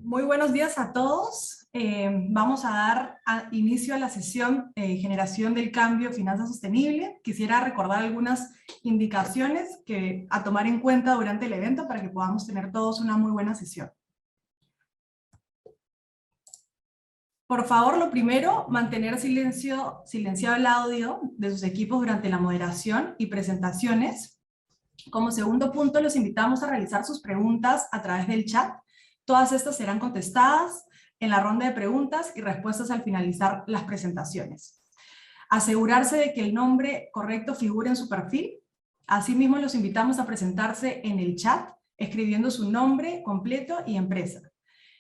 Muy buenos días a todos. Vamos a dar inicio a la sesión Generación del Cambio, Finanza Sostenible. Quisiera recordar algunas indicaciones a tomar en cuenta durante el evento para que podamos tener todos una muy buena sesión. Por favor, lo primero, mantener silenciado el audio de sus equipos durante la moderación y presentaciones. Como segundo punto, los invitamos a realizar sus preguntas a través del chat. Todas estas serán contestadas en la ronda de preguntas y respuestas al finalizar las presentaciones. Asegurarse de que el nombre correcto figure en su perfil. Asimismo, los invitamos a presentarse en el chat, escribiendo su nombre completo y empresa.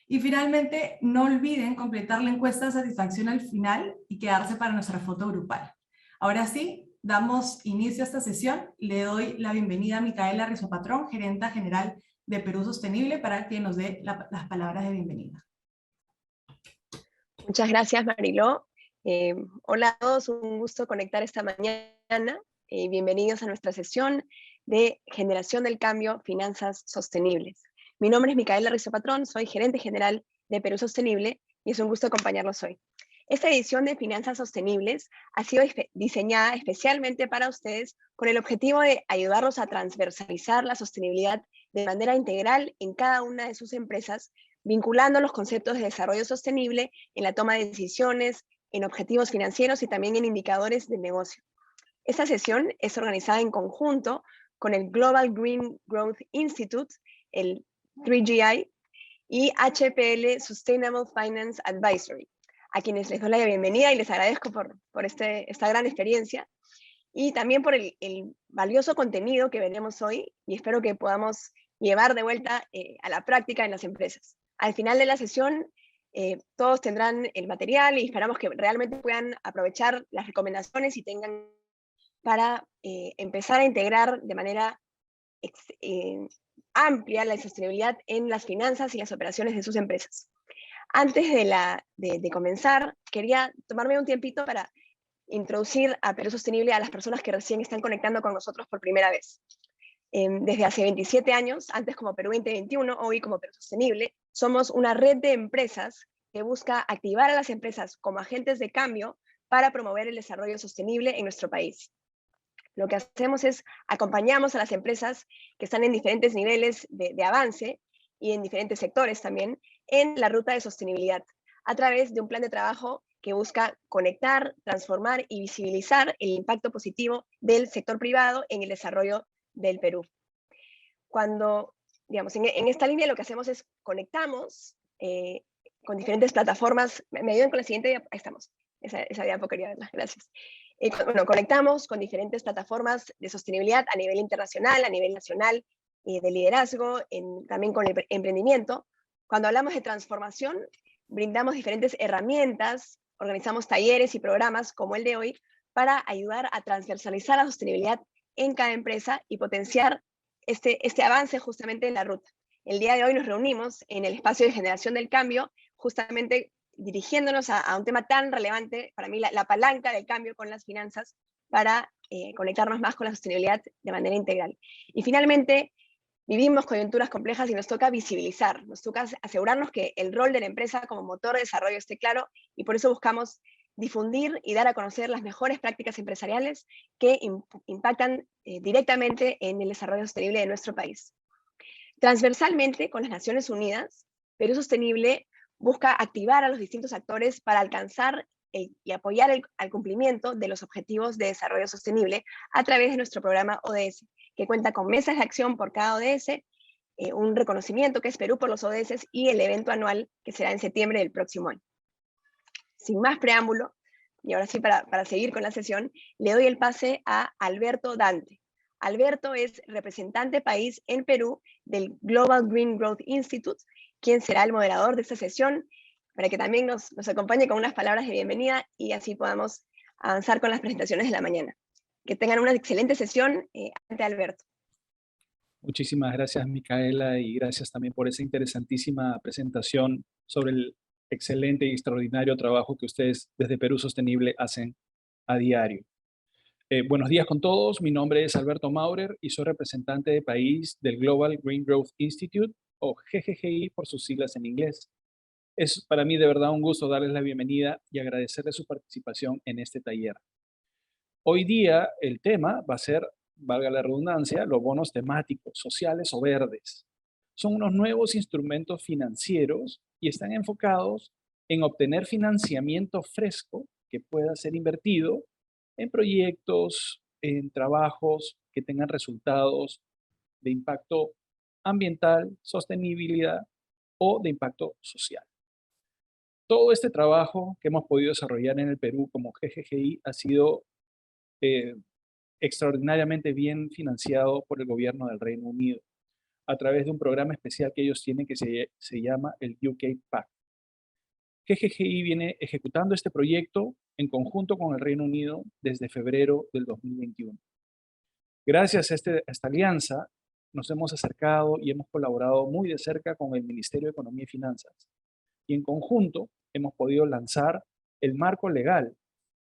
Y finalmente, no olviden completar la encuesta de satisfacción al final y quedarse para nuestra foto grupal. Ahora sí, damos inicio a esta sesión. Le doy la bienvenida a Micaela Rizopatrón, gerenta general de Perú Sostenible, para que nos dé las palabras de bienvenida. Muchas gracias, Mariló. Hola a todos, un gusto conectar esta mañana. Bienvenidos a nuestra sesión de Generación del Cambio, Finanzas Sostenibles. Mi nombre es Micaela Rizopatrón, soy gerente general de Perú Sostenible y es un gusto acompañarlos hoy. Esta edición de Finanzas Sostenibles ha sido diseñada especialmente para ustedes con el objetivo de ayudarlos a transversalizar la sostenibilidad de manera integral en cada una de sus empresas, vinculando los conceptos de desarrollo sostenible en la toma de decisiones, en objetivos financieros y también en indicadores de negocio. Esta sesión es organizada en conjunto con el Global Green Growth Institute, el 3GI, y HPL Sustainable Finance Advisory, a quienes les doy la bienvenida y les agradezco por esta gran experiencia, y también por el valioso contenido que veremos hoy y espero que podamos llevar de vuelta a la práctica en las empresas. Al final de la sesión, todos tendrán el material y esperamos que realmente puedan aprovechar las recomendaciones y tengan para empezar a integrar de manera amplia la sostenibilidad en las finanzas y las operaciones de sus empresas. Antes de comenzar, quería tomarme un tiempito para introducir a Perú Sostenible a las personas que recién están conectando con nosotros por primera vez. Desde hace 27 años, antes como Perú 2021, hoy como Perú Sostenible, somos una red de empresas que busca activar a las empresas como agentes de cambio para promover el desarrollo sostenible en nuestro país. Lo que hacemos es acompañamos a las empresas que están en diferentes niveles de avance y en diferentes sectores también en la ruta de sostenibilidad a través de un plan de trabajo que busca conectar, transformar y visibilizar el impacto positivo del sector privado en el desarrollo del Perú. Cuando, digamos, en esta línea lo que hacemos es conectamos con diferentes plataformas. ¿Me ayudan con la siguiente? Ahí estamos. Esa diapo quería verla, gracias. Bueno, conectamos con diferentes plataformas de sostenibilidad a nivel internacional, a nivel nacional, de liderazgo, también con el emprendimiento. Cuando hablamos de transformación, brindamos diferentes herramientas, organizamos talleres y programas como el de hoy para ayudar a transversalizar la sostenibilidad en cada empresa y potenciar este avance justamente en la ruta. El día de hoy nos reunimos en el espacio de generación del cambio, justamente dirigiéndonos a un tema tan relevante, para mí la palanca del cambio con las finanzas, para conectarnos más con la sostenibilidad de manera integral. Y finalmente, vivimos coyunturas complejas y nos toca visibilizar, nos toca asegurarnos que el rol de la empresa como motor de desarrollo esté claro y por eso buscamos difundir y dar a conocer las mejores prácticas empresariales que impactan directamente en el desarrollo sostenible de nuestro país. Transversalmente, con las Naciones Unidas, Perú Sostenible busca activar a los distintos actores para alcanzar y apoyar al cumplimiento de los objetivos de desarrollo sostenible a través de nuestro programa ODS, que cuenta con mesas de acción por cada ODS, un reconocimiento que es Perú por los ODS y el evento anual que será en septiembre del próximo año. Sin más preámbulo, y ahora sí para seguir con la sesión, le doy el pase a Alberto Dante. Alberto es representante país en Perú del Global Green Growth Institute, quien será el moderador de esta sesión, para que también nos acompañe con unas palabras de bienvenida y así podamos avanzar con las presentaciones de la mañana. Que tengan una excelente sesión. Ante Alberto. Muchísimas gracias, Micaela, y gracias también por esa interesantísima presentación sobre el excelente y extraordinario trabajo que ustedes desde Perú Sostenible hacen a diario. Buenos días con todos, mi nombre es Alberto Maurer y soy representante de país del Global Green Growth Institute, o GGGI por sus siglas en inglés. Es para mí de verdad un gusto darles la bienvenida y agradecerles su participación en este taller. Hoy día el tema va a ser, valga la redundancia, los bonos temáticos, sociales o verdes. Son unos nuevos instrumentos financieros y están enfocados en obtener financiamiento fresco que pueda ser invertido en proyectos, en trabajos que tengan resultados de impacto ambiental, sostenibilidad o de impacto social. Todo este trabajo que hemos podido desarrollar en el Perú como GGGI ha sido extraordinariamente bien financiado por el gobierno del Reino Unido a través de un programa especial que ellos tienen que se llama el UK PAC. GGGI viene ejecutando este proyecto en conjunto con el Reino Unido desde febrero del 2021. Gracias a esta alianza, nos hemos acercado y hemos colaborado muy de cerca con el Ministerio de Economía y Finanzas. Y en conjunto hemos podido lanzar el marco legal.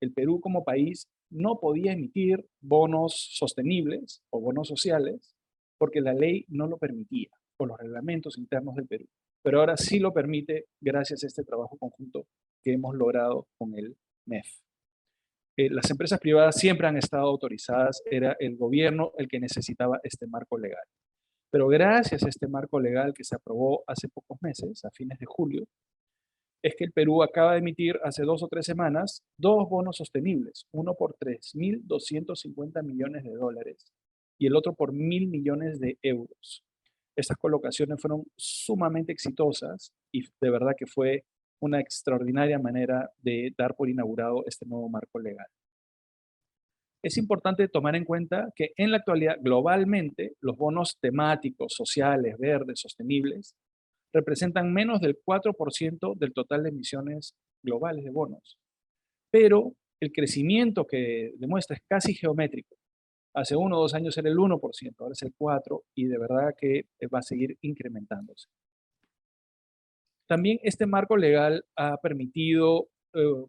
El Perú como país no podía emitir bonos sostenibles o bonos sociales porque la ley no lo permitía, o los reglamentos internos del Perú. Pero ahora sí lo permite gracias a este trabajo conjunto que hemos logrado con el MEF. Las empresas privadas siempre han estado autorizadas, era el gobierno el que necesitaba este marco legal. Pero gracias a este marco legal que se aprobó hace pocos meses, a fines de julio, es que el Perú acaba de emitir hace 2 o 3 semanas 2 bonos sostenibles, uno por 3.250 millones de dólares y el otro por 1.000 millones de euros. Estas colocaciones fueron sumamente exitosas y de verdad que fue una extraordinaria manera de dar por inaugurado este nuevo marco legal. Es importante tomar en cuenta que en la actualidad, globalmente, los bonos temáticos, sociales, verdes, sostenibles, representan menos del 4% del total de emisiones globales de bonos. Pero el crecimiento que demuestra es casi geométrico. Hace 1 o 2 años era el 1%, ahora es el 4% y de verdad que va a seguir incrementándose. También este marco legal ha permitido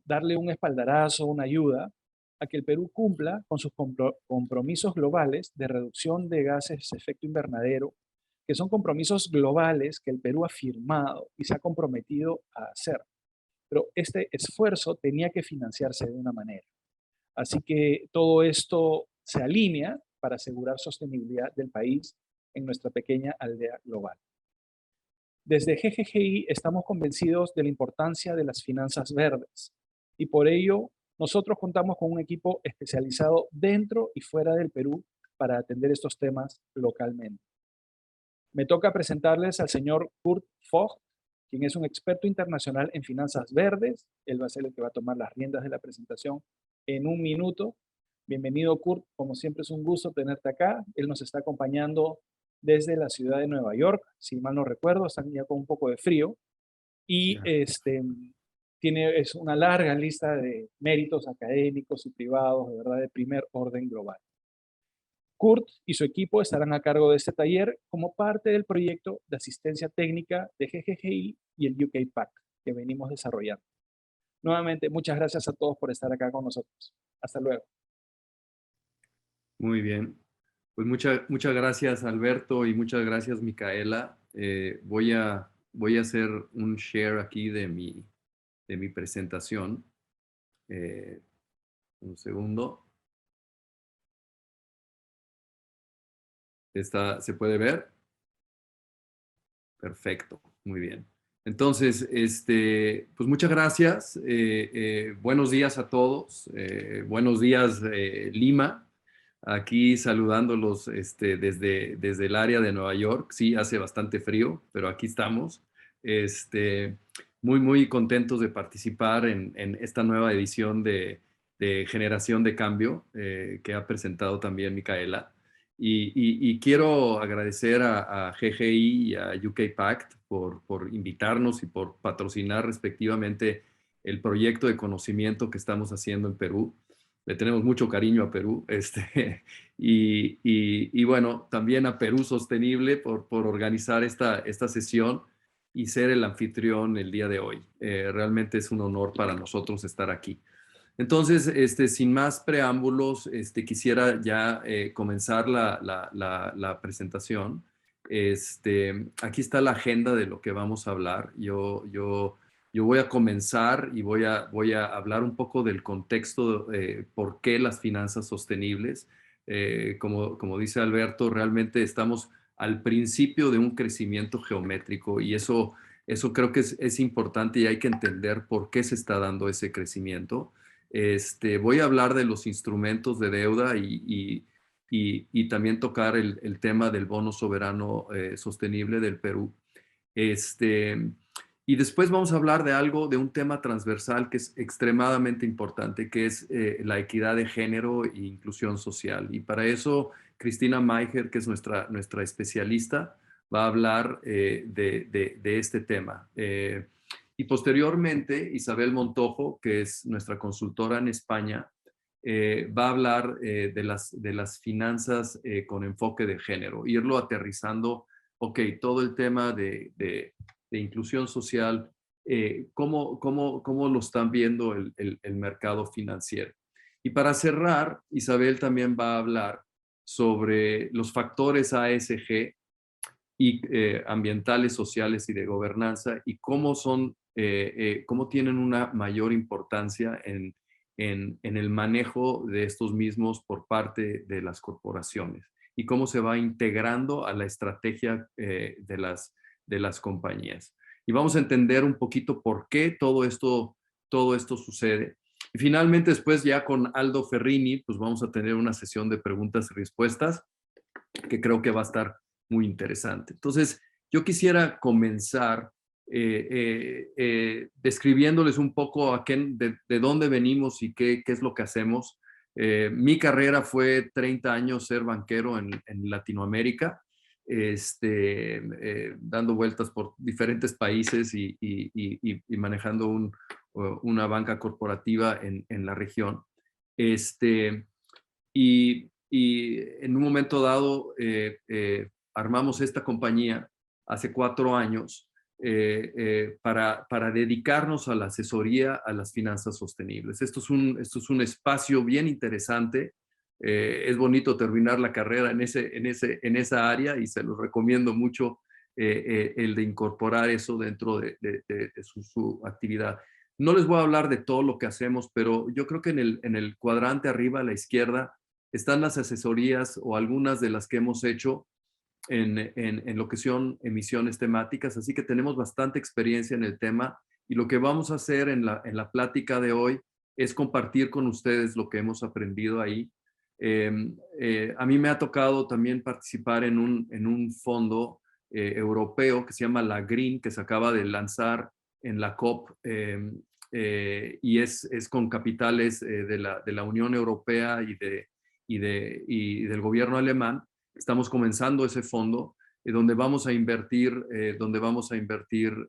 darle un espaldarazo, una ayuda a que el Perú cumpla con sus compromisos globales de reducción de gases de efecto invernadero, que son compromisos globales que el Perú ha firmado y se ha comprometido a hacer. Pero este esfuerzo tenía que financiarse de una manera. Así que todo esto se alinea para asegurar sostenibilidad del país en nuestra pequeña aldea global. Desde GGGI estamos convencidos de la importancia de las finanzas verdes y por ello nosotros contamos con un equipo especializado dentro y fuera del Perú para atender estos temas localmente. Me toca presentarles al señor Kurt Vogt, quien es un experto internacional en finanzas verdes. Él va a ser el que va a tomar las riendas de la presentación en un minuto. Bienvenido, Kurt. Como siempre es un gusto tenerte acá. Él nos está acompañando desde la ciudad de Nueva York, si mal no recuerdo, están ya con un poco de frío. Y es una larga lista de méritos académicos y privados, de verdad, de primer orden global. Kurt y su equipo estarán a cargo de este taller como parte del proyecto de asistencia técnica de GGGI y el UK PAC que venimos desarrollando. Nuevamente, muchas gracias a todos por estar acá con nosotros. Hasta luego. Muy bien. Pues muchas gracias, Alberto, y muchas gracias, Micaela. Voy a hacer un share aquí de mi presentación. Un segundo. ¿Se puede ver? Perfecto, muy bien. Entonces, pues muchas gracias. Buenos días a todos. Buenos días, Lima. Aquí saludándolos desde el área de Nueva York. Sí, hace bastante frío, pero aquí estamos. Muy contentos de participar en esta nueva edición de Generación de Cambio que ha presentado también Micaela. Y quiero agradecer a GGI y a UK PACT por invitarnos y por patrocinar respectivamente el proyecto de conocimiento que estamos haciendo en Perú. Le tenemos mucho cariño a Perú. Y bueno, también a Perú Sostenible por organizar esta sesión y ser el anfitrión el día de hoy. Realmente es un honor para nosotros estar aquí. Entonces, sin más preámbulos, quisiera ya comenzar la presentación. Aquí está la agenda de lo que vamos a hablar. Yo voy a comenzar y voy a hablar un poco del contexto, por qué las finanzas sostenibles. Como dice Alberto, realmente estamos al principio de un crecimiento geométrico y eso creo que es importante y hay que entender por qué se está dando ese crecimiento. Voy a hablar de los instrumentos de deuda y también tocar el tema del bono soberano sostenible del Perú. Y después vamos a hablar de un tema transversal que es extremadamente importante, que es la equidad de género e inclusión social. Y para eso, Cristina Maijer, que es nuestra especialista, va a hablar de este tema. Y posteriormente, Isabel Montojo, que es nuestra consultora en España, va a hablar de las finanzas con enfoque de género, irlo aterrizando, todo el tema de inclusión social, cómo lo están viendo el mercado financiero. Y para cerrar, Isabel también va a hablar sobre los factores ASG y ambientales, sociales y de gobernanza y cómo tienen una mayor importancia en el manejo de estos mismos por parte de las corporaciones y cómo se va integrando a la estrategia de las compañías. Y vamos a entender un poquito por qué todo esto sucede. Y finalmente, después ya con Aldo Ferrini, pues vamos a tener una sesión de preguntas y respuestas que creo que va a estar muy interesante. Entonces, yo quisiera comenzar describiéndoles un poco de dónde venimos y qué es lo que hacemos. Mi carrera fue 30 años ser banquero en Latinoamérica, dando vueltas por diferentes países y manejando una banca corporativa en la región. Y en un momento dado armamos esta compañía hace 4 años para dedicarnos a la asesoría a las finanzas sostenibles. Esto es un espacio bien interesante. Es bonito terminar la carrera en esa área y se los recomiendo mucho el de incorporar eso dentro de su actividad. No les voy a hablar de todo lo que hacemos, pero yo creo que en el cuadrante arriba a la izquierda están las asesorías o algunas de las que hemos hecho en lo que son emisiones temáticas, así que tenemos bastante experiencia en el tema y lo que vamos a hacer en la plática de hoy es compartir con ustedes lo que hemos aprendido ahí. A mí me ha tocado también participar en un fondo europeo que se llama la Green, que se acaba de lanzar en la COP y es con capitales de la Unión Europea y del gobierno alemán. Estamos comenzando ese fondo donde vamos a invertir,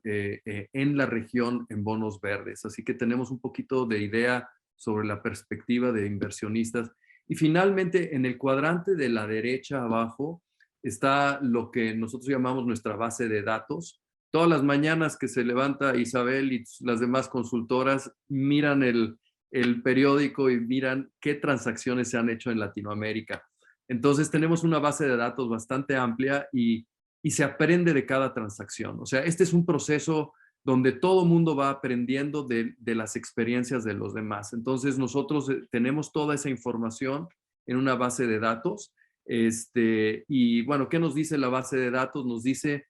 en la región en bonos verdes. Así que tenemos un poquito de idea sobre la perspectiva de inversionistas. Y finalmente, en el cuadrante de la derecha abajo está lo que nosotros llamamos nuestra base de datos. Todas las mañanas que se levanta Isabel y las demás consultoras miran el periódico y miran qué transacciones se han hecho en Latinoamérica. Entonces tenemos una base de datos bastante amplia y se aprende de cada transacción. O sea, este es un proceso donde todo mundo va aprendiendo de las experiencias de los demás. Entonces nosotros tenemos toda esa información en una base de datos. Y bueno, ¿qué nos dice la base de datos? Nos dice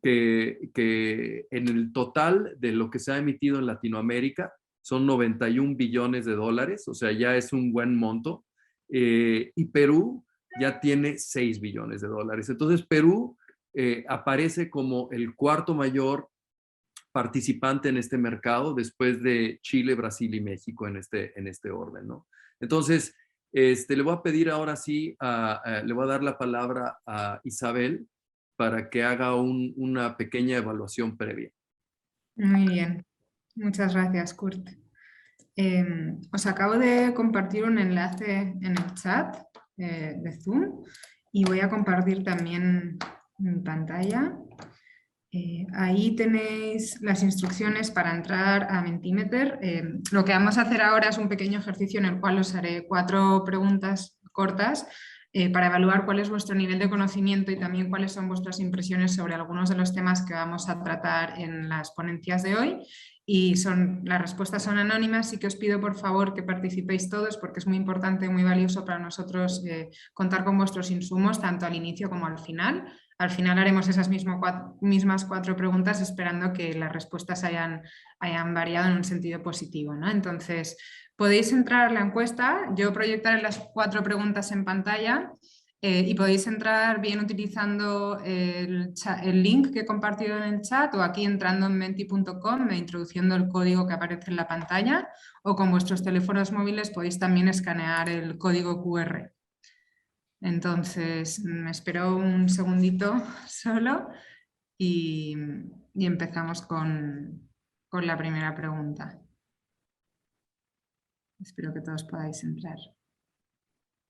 que en el total de lo que se ha emitido en Latinoamérica son 91 billones de dólares, o sea, ya es un buen monto. Y Perú ya tiene 6 billones de dólares. Entonces Perú aparece como el cuarto mayor participante en este mercado después de Chile, Brasil y México en este orden, ¿no? Entonces, le voy a pedir ahora sí, le voy a dar la palabra a Isabel para que haga una pequeña evaluación previa. Muy bien, muchas gracias, Kurt. Os acabo de compartir un enlace en el chat de Zoom y voy a compartir también mi pantalla. Ahí tenéis las instrucciones para entrar a Mentimeter. Lo que vamos a hacer ahora es un pequeño ejercicio en el cual os haré 4 preguntas cortas para evaluar cuál es vuestro nivel de conocimiento y también cuáles son vuestras impresiones sobre algunos de los temas que vamos a tratar en las ponencias de hoy. Y las respuestas son anónimas, sí que os pido por favor que participéis todos porque es muy importante, muy valioso para nosotros contar con vuestros insumos tanto al inicio como al final. Al final haremos esas mismas 4 preguntas esperando que las respuestas hayan variado en un sentido positivo, ¿no? Entonces, podéis entrar a la encuesta, yo proyectaré las 4 preguntas en pantalla y podéis entrar bien utilizando el link que he compartido en el chat o aquí entrando en menti.com e introduciendo el código que aparece en la pantalla, o con vuestros teléfonos móviles podéis también escanear el código QR. Entonces, me espero un segundito solo y empezamos con la primera pregunta. Espero que todos podáis entrar.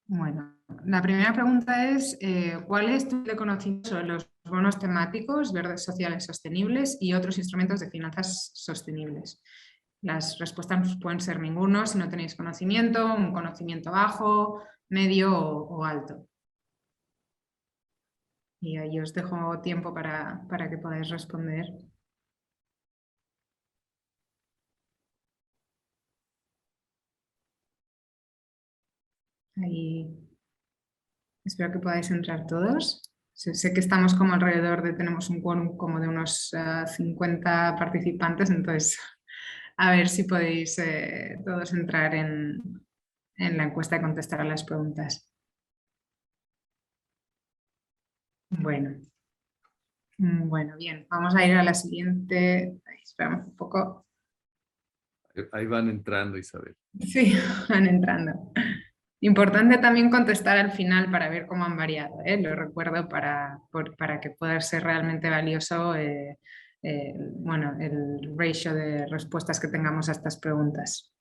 Bueno, la primera pregunta es ¿cuál es tu conocimiento sobre los bonos temáticos, verdes sociales sostenibles y otros instrumentos de finanzas sostenibles? Las respuestas pueden ser ninguno si no tenéis conocimiento, un conocimiento bajo, medio o alto. Y ahí os dejo tiempo para que podáis responder. Ahí espero que podáis entrar todos. Sé que estamos como alrededor tenemos un quórum como de unos 50 participantes, entonces a ver si podéis todos entrar en la encuesta y contestar a las preguntas. Bueno, bien, vamos a ir a la siguiente. Ahí, esperamos un poco. Ahí van entrando, Isabel. Sí, van entrando. Importante también contestar al final para ver cómo han variado, ¿eh? Lo recuerdo para que pueda ser realmente valioso bueno, el ratio de respuestas que tengamos a estas preguntas.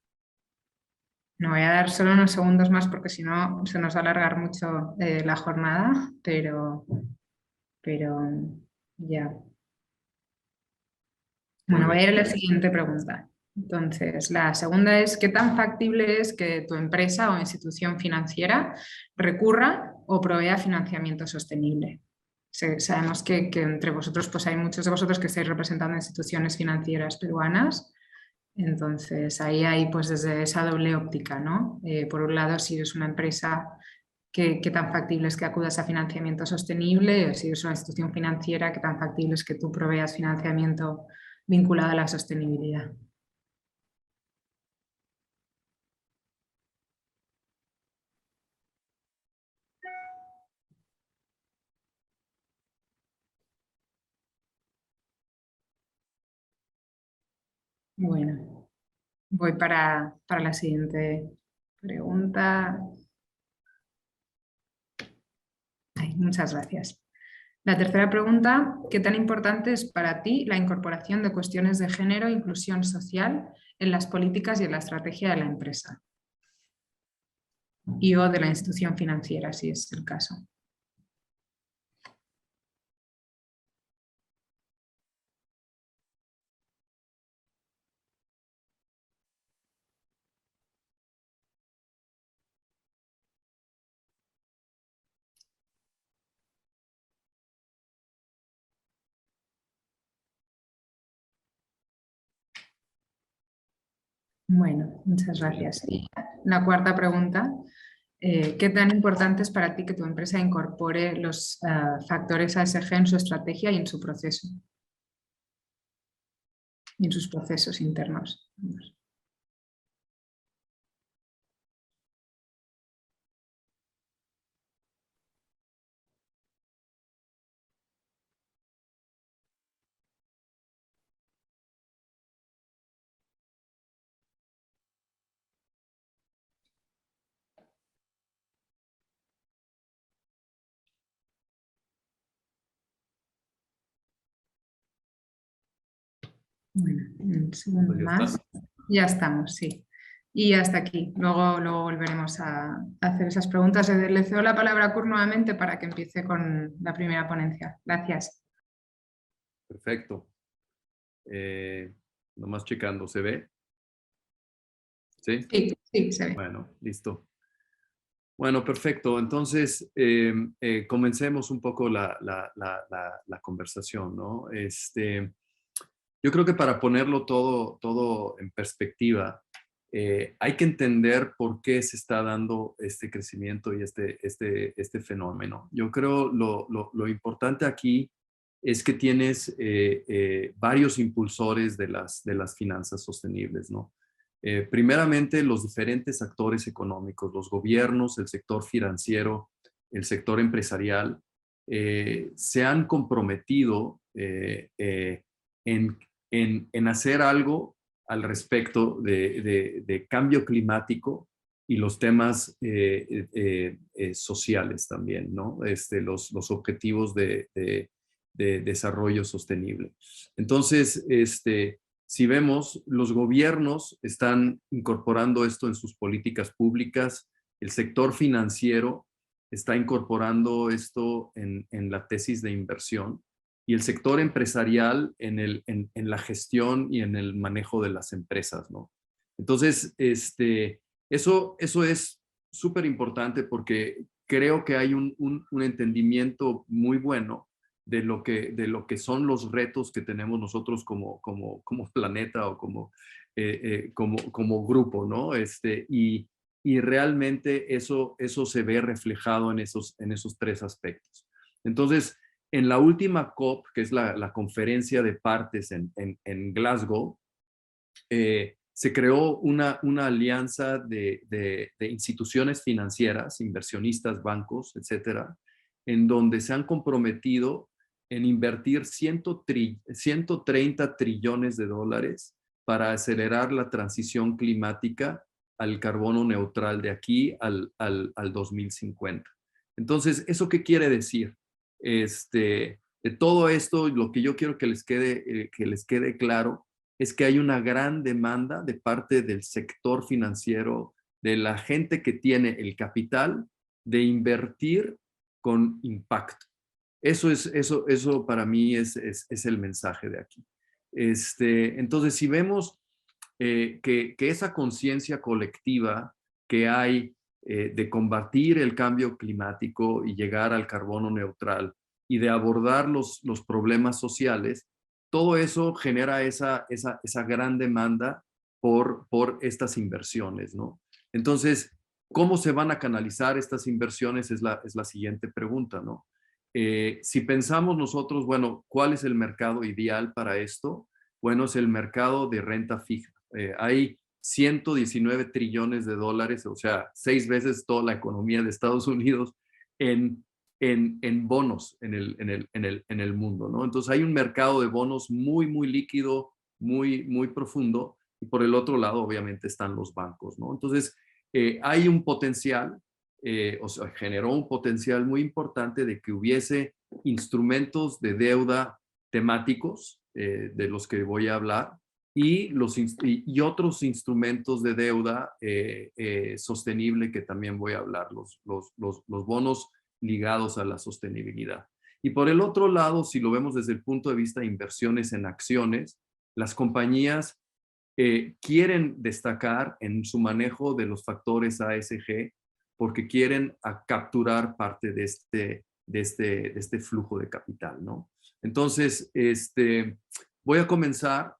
Me voy a dar solo unos segundos más porque si no se nos va a alargar mucho la jornada, pero ya. Bueno, voy a ir a la siguiente pregunta. Entonces, la segunda es, ¿qué tan factible es que tu empresa o institución financiera recurra o provea financiamiento sostenible? Sabemos que entre vosotros, pues hay muchos de vosotros que estáis representando instituciones financieras peruanas. Entonces, ahí hay pues desde esa doble óptica, ¿no? Por un lado, si eres una empresa, ¿qué tan factible es que acudas a financiamiento sostenible? O si eres una institución financiera, ¿qué tan factible es que tú proveas financiamiento vinculado a la sostenibilidad? Bueno, voy para la siguiente pregunta. Ay, muchas gracias. La tercera pregunta, ¿qué tan importante es para ti la incorporación de cuestiones de género e inclusión social en las políticas y en la estrategia de la empresa? Y o de la institución financiera, si es el caso. Bueno, muchas gracias. Y la cuarta pregunta, ¿qué tan importante es para ti que tu empresa incorpore los factores ASG en su estrategia y en su proceso? Y en sus procesos internos. Bueno, un segundo Pues ya más. está. Ya estamos, sí. Y hasta aquí. Luego volveremos a hacer esas preguntas. Le cedo la palabra a Kurt nuevamente para que empiece con la primera ponencia. Gracias. Perfecto. Nomás checando, ¿se ve? ¿Sí? Sí, se ve. Bueno, listo. Bueno, perfecto. Entonces, comencemos un poco la conversación, ¿no? Yo creo que para ponerlo todo en perspectiva, hay que entender por qué se está dando este crecimiento y este fenómeno. Yo creo lo importante aquí es que tienes varios impulsores de las finanzas sostenibles, ¿no? Primeramente, los diferentes actores económicos, los gobiernos, el sector financiero, el sector empresarial, se han comprometido en hacer algo al respecto de cambio climático y los temas sociales también, ¿no? Los objetivos de desarrollo sostenible. Entonces, si vemos, los gobiernos están incorporando esto en sus políticas públicas, el sector financiero está incorporando esto en la tesis de inversión y el sector empresarial en la gestión y en el manejo de las empresas, ¿no? Entonces, eso es súper importante porque creo que hay un entendimiento muy bueno de lo que son los retos que tenemos nosotros como planeta o como grupo, ¿no? Y realmente eso se ve reflejado en esos tres aspectos. Entonces, en la última COP, que es la conferencia de partes en Glasgow, se creó una alianza de instituciones financieras, inversionistas, bancos, etcétera, en donde se han comprometido en invertir 130 trillones de dólares para acelerar la transición climática al carbono neutral de aquí al 2050. Entonces, ¿eso qué quiere decir? De todo esto, lo que yo quiero que les quede claro es que hay una gran demanda de parte del sector financiero, de la gente que tiene el capital, de invertir con impacto. Eso para mí es el mensaje de aquí. Entonces, si vemos que esa conciencia colectiva que hay de combatir el cambio climático y llegar al carbono neutral y de abordar los problemas sociales, todo eso genera esa gran demanda por estas inversiones, ¿no? Entonces, ¿cómo se van a canalizar estas inversiones? Es la siguiente pregunta, ¿no? Si pensamos nosotros, bueno, ¿cuál es el mercado ideal para esto? Bueno, es el mercado de renta fija. Hay 119 trillones de dólares, o sea, 6 veces toda la economía de Estados Unidos en bonos en el mundo, ¿no? Entonces hay un mercado de bonos muy, muy líquido, muy profundo, y por el otro lado, obviamente, están los bancos, ¿no? Entonces, hay un potencial, o sea, generó un potencial muy importante de que hubiese instrumentos de deuda temáticos, de los que voy a hablar, y otros instrumentos de deuda sostenible que también voy a hablar, los bonos ligados a la sostenibilidad. Y por el otro lado, si lo vemos desde el punto de vista de inversiones en acciones, las compañías quieren destacar en su manejo de los factores ASG porque quieren capturar parte de este flujo de capital, ¿no? Entonces, voy a comenzar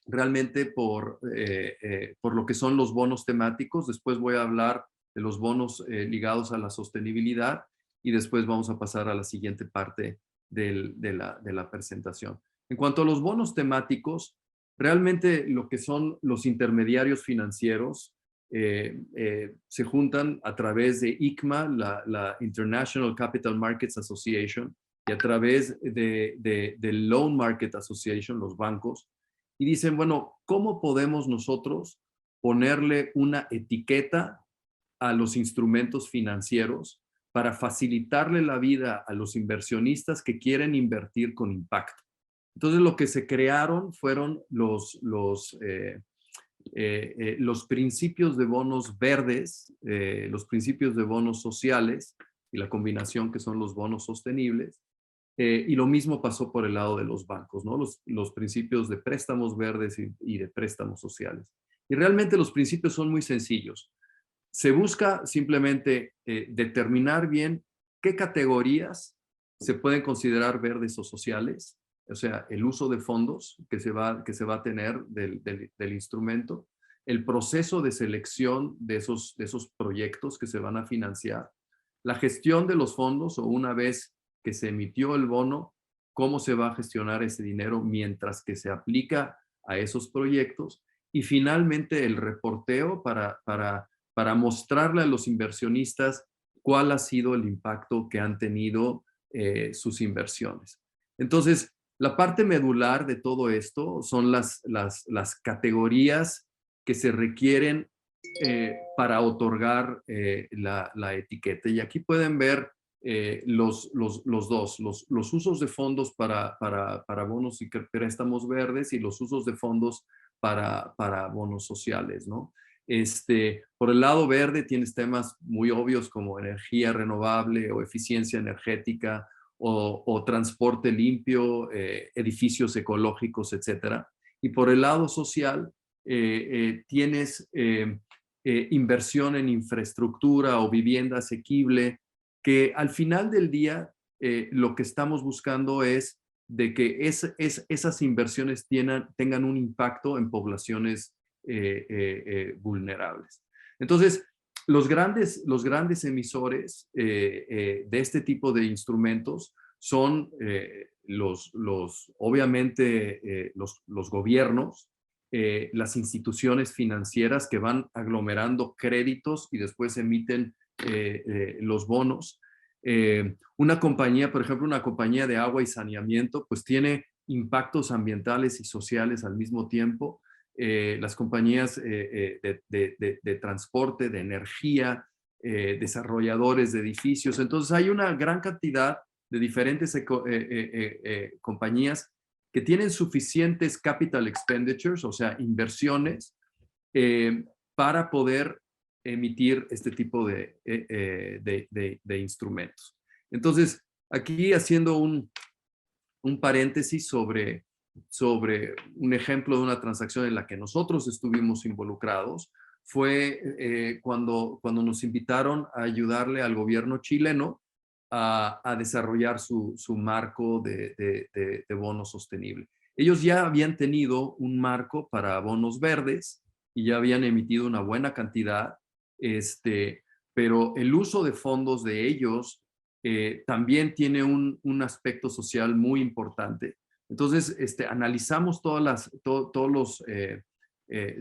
realmente por lo que son los bonos temáticos. Después voy a hablar de los bonos ligados a la sostenibilidad y después vamos a pasar a la siguiente parte de la presentación. En cuanto a los bonos temáticos, realmente lo que son los intermediarios financieros se juntan a través de ICMA, la International Capital Markets Association, y a través del Loan Market Association, los bancos, y dicen, bueno, ¿cómo podemos nosotros ponerle una etiqueta a los instrumentos financieros para facilitarle la vida a los inversionistas que quieren invertir con impacto? Entonces, lo que se crearon fueron los principios de bonos verdes, los principios de bonos sociales y la combinación que son los bonos sostenibles. Y lo mismo pasó por el lado de los bancos, ¿no? Los principios de préstamos verdes y de préstamos sociales. Y realmente los principios son muy sencillos. Se busca simplemente determinar bien qué categorías se pueden considerar verdes o sociales, o sea, el uso de fondos que se va a tener del instrumento, el proceso de selección de esos proyectos que se van a financiar, la gestión de los fondos o una vez que se emitió el bono, cómo se va a gestionar ese dinero mientras que se aplica a esos proyectos y finalmente el reporteo para mostrarle a los inversionistas cuál ha sido el impacto que han tenido sus inversiones. Entonces, la parte medular de todo esto son las categorías que se requieren para otorgar la etiqueta. Y aquí pueden ver los usos de fondos para bonos y préstamos verdes y los usos de fondos para bonos sociales, ¿no? Por el lado verde tienes temas muy obvios como energía renovable o eficiencia energética o transporte limpio, edificios ecológicos, etcétera. Y por el lado social tienes inversión en infraestructura o vivienda asequible, que al final del día lo que estamos buscando es de que esas inversiones tengan un impacto en poblaciones vulnerables. Entonces, los grandes emisores de este tipo de instrumentos son obviamente los gobiernos, las instituciones financieras que van aglomerando créditos y después emiten los bonos. Una compañía, por ejemplo, una compañía de agua y saneamiento, pues tiene impactos ambientales y sociales al mismo tiempo. Las compañías de transporte, de energía, desarrolladores de edificios. Entonces hay una gran cantidad de diferentes compañías que tienen suficientes capital expenditures, o sea, inversiones, para poder emitir este tipo de instrumentos. Entonces, aquí haciendo un paréntesis sobre un ejemplo de una transacción en la que nosotros estuvimos involucrados, fue cuando nos invitaron a ayudarle al gobierno chileno a desarrollar su marco de bono sostenible. Ellos ya habían tenido un marco para bonos verdes y ya habían emitido una buena cantidad, pero el uso de fondos de ellos también tiene un aspecto social muy importante. Entonces, analizamos todos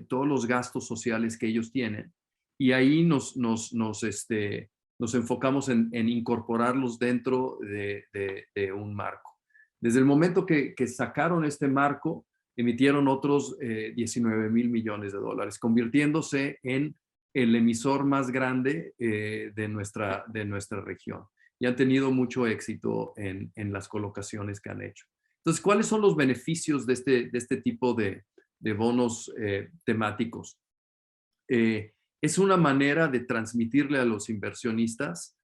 los gastos sociales que ellos tienen y ahí nos enfocamos en incorporarlos dentro de un marco. Desde el momento que sacaron este marco, emitieron otros 19,000 millones de dólares, convirtiéndose en el emisor más grande de nuestra región. Y han tenido mucho éxito en las colocaciones que han hecho. Entonces, ¿cuáles son los beneficios de este tipo de bonos temáticos? Es una manera de transmitirle a los inversionistas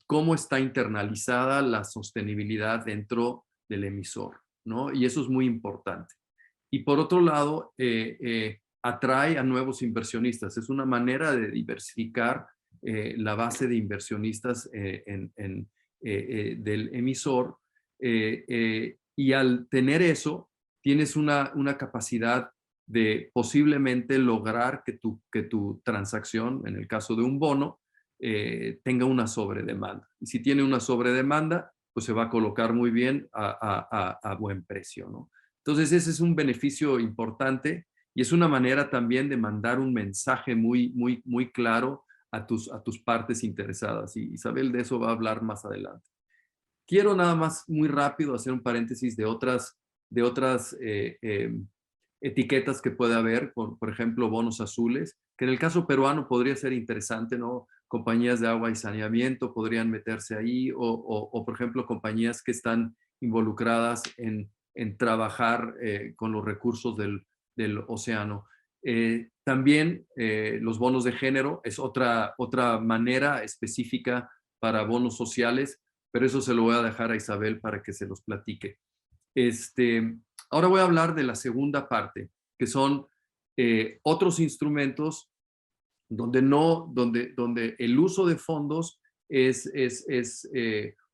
cómo está internalizada la sostenibilidad dentro del emisor, ¿no? Y eso es muy importante. Y por otro lado, atrae a nuevos inversionistas. Es una manera de diversificar la base de inversionistas del emisor. Y al tener eso, tienes una capacidad de posiblemente lograr que tu transacción, en el caso de un bono, tenga una sobredemanda. Y si tiene una sobredemanda, pues se va a colocar muy bien a buen precio, ¿no? Entonces, ese es un beneficio importante y es una manera también de mandar un mensaje muy, muy, muy claro a tus partes interesadas. Y Isabel de eso va a hablar más adelante. Quiero nada más muy rápido hacer un paréntesis de otras etiquetas que puede haber, por ejemplo, bonos azules, que en el caso peruano podría ser interesante, ¿no? Compañías de agua y saneamiento podrían meterse ahí, o por ejemplo, compañías que están involucradas en trabajar con los recursos del océano. También los bonos de género es otra manera específica para bonos sociales, pero eso se lo voy a dejar a Isabel para que se los platique. Ahora voy a hablar de la segunda parte, que son otros instrumentos donde el uso de fondos es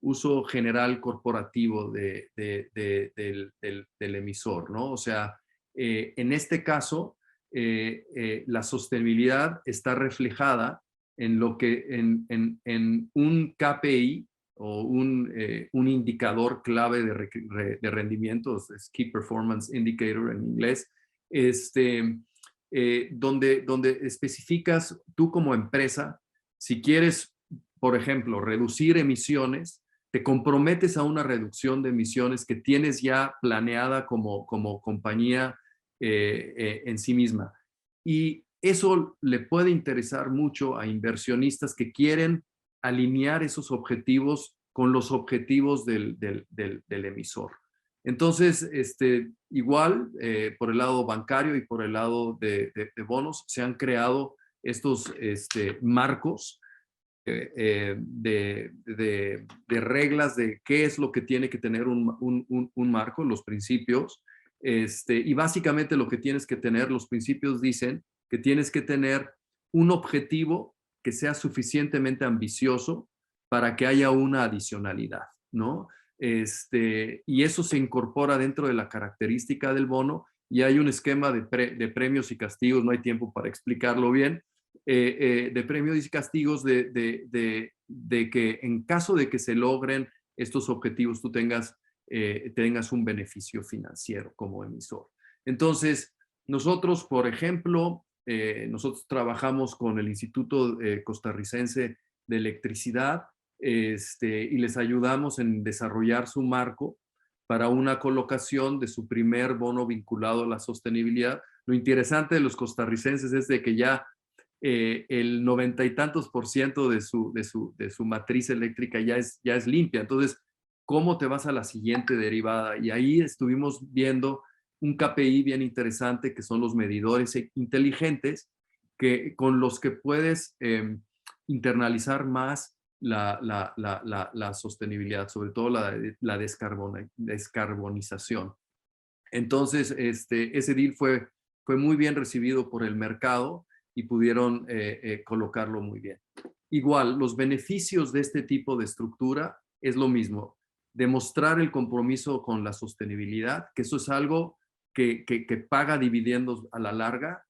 uso general corporativo del emisor, ¿no? O sea, en este caso, la sostenibilidad está reflejada en lo que en un KPI o un indicador clave de rendimiento, es Key Performance Indicator en inglés, donde especificas tú como empresa, si quieres, por ejemplo, reducir emisiones, te comprometes a una reducción de emisiones que tienes ya planeada como compañía en sí misma. Y eso le puede interesar mucho a inversionistas que quieren alinear esos objetivos con los objetivos del emisor. Entonces, igual, por el lado bancario y por el lado de bonos, se han creado estos marcos de reglas de qué es lo que tiene que tener un marco, los principios. Y básicamente lo que tienes que tener, los principios dicen que tienes que tener un objetivo que sea suficientemente ambicioso para que haya una adicionalidad, ¿no? Y eso se incorpora dentro de la característica del bono y hay un esquema de premios y castigos, no hay tiempo para explicarlo bien, de premios y castigos de que en caso de que se logren estos objetivos tú tengas un beneficio financiero como emisor. Entonces, nosotros, por ejemplo, nosotros trabajamos con el Instituto Costarricense de Electricidad y les ayudamos en desarrollar su marco para una colocación de su primer bono vinculado a la sostenibilidad. Lo interesante de los costarricenses es de que ya el 90 y tantos % de su matriz eléctrica ya es limpia. Entonces, ¿cómo te vas a la siguiente derivada? Y ahí estuvimos viendo un KPI bien interesante que son los medidores inteligentes con los que puedes internalizar más la sostenibilidad, sobre todo la descarbonización. Entonces, ese deal fue muy bien recibido por el mercado y pudieron colocarlo muy bien. Igual, los beneficios de este tipo de estructura es lo mismo. Demostrar el compromiso con la sostenibilidad, que eso es algo que paga dividendos a la larga,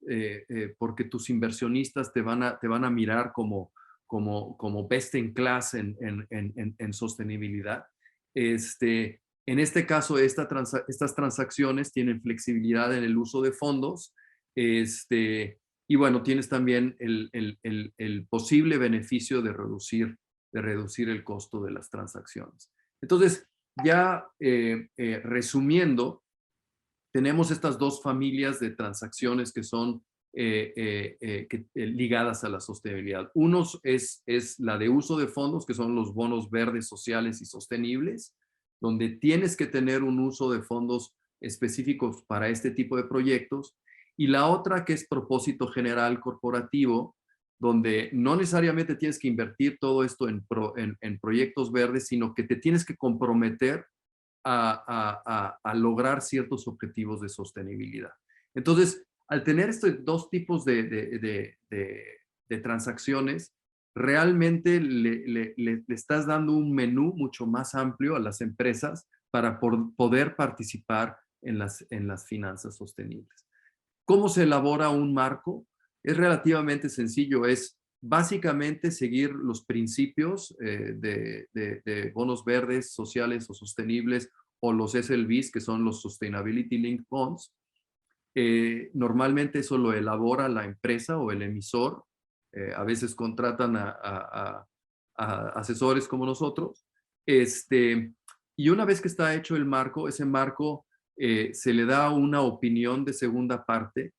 porque tus inversionistas te van a mirar como best in class en sostenibilidad. En este caso, estas transacciones tienen flexibilidad en el uso de fondos, y bueno, tienes también el posible beneficio de reducir el costo de las transacciones. Entonces, ya resumiendo, tenemos estas dos familias de transacciones que son ligadas a la sostenibilidad. Uno es la de uso de fondos, que son los bonos verdes, sociales y sostenibles, donde tienes que tener un uso de fondos específicos para este tipo de proyectos. Y la otra que es propósito general corporativo, donde no necesariamente tienes que invertir todo esto en proyectos verdes, sino que te tienes que comprometer a lograr ciertos objetivos de sostenibilidad. Entonces, al tener estos dos tipos de transacciones, realmente le estás dando un menú mucho más amplio a las empresas para poder participar en las finanzas sostenibles. ¿Cómo se elabora un marco? Es relativamente sencillo, es básicamente seguir los principios de bonos verdes, sociales o sostenibles, o los SLBs, que son los Sustainability Linked Bonds. Normalmente eso lo elabora la empresa o el emisor. A veces contratan a asesores como nosotros. Y una vez que está hecho el marco, ese marco se le da una opinión de segunda parte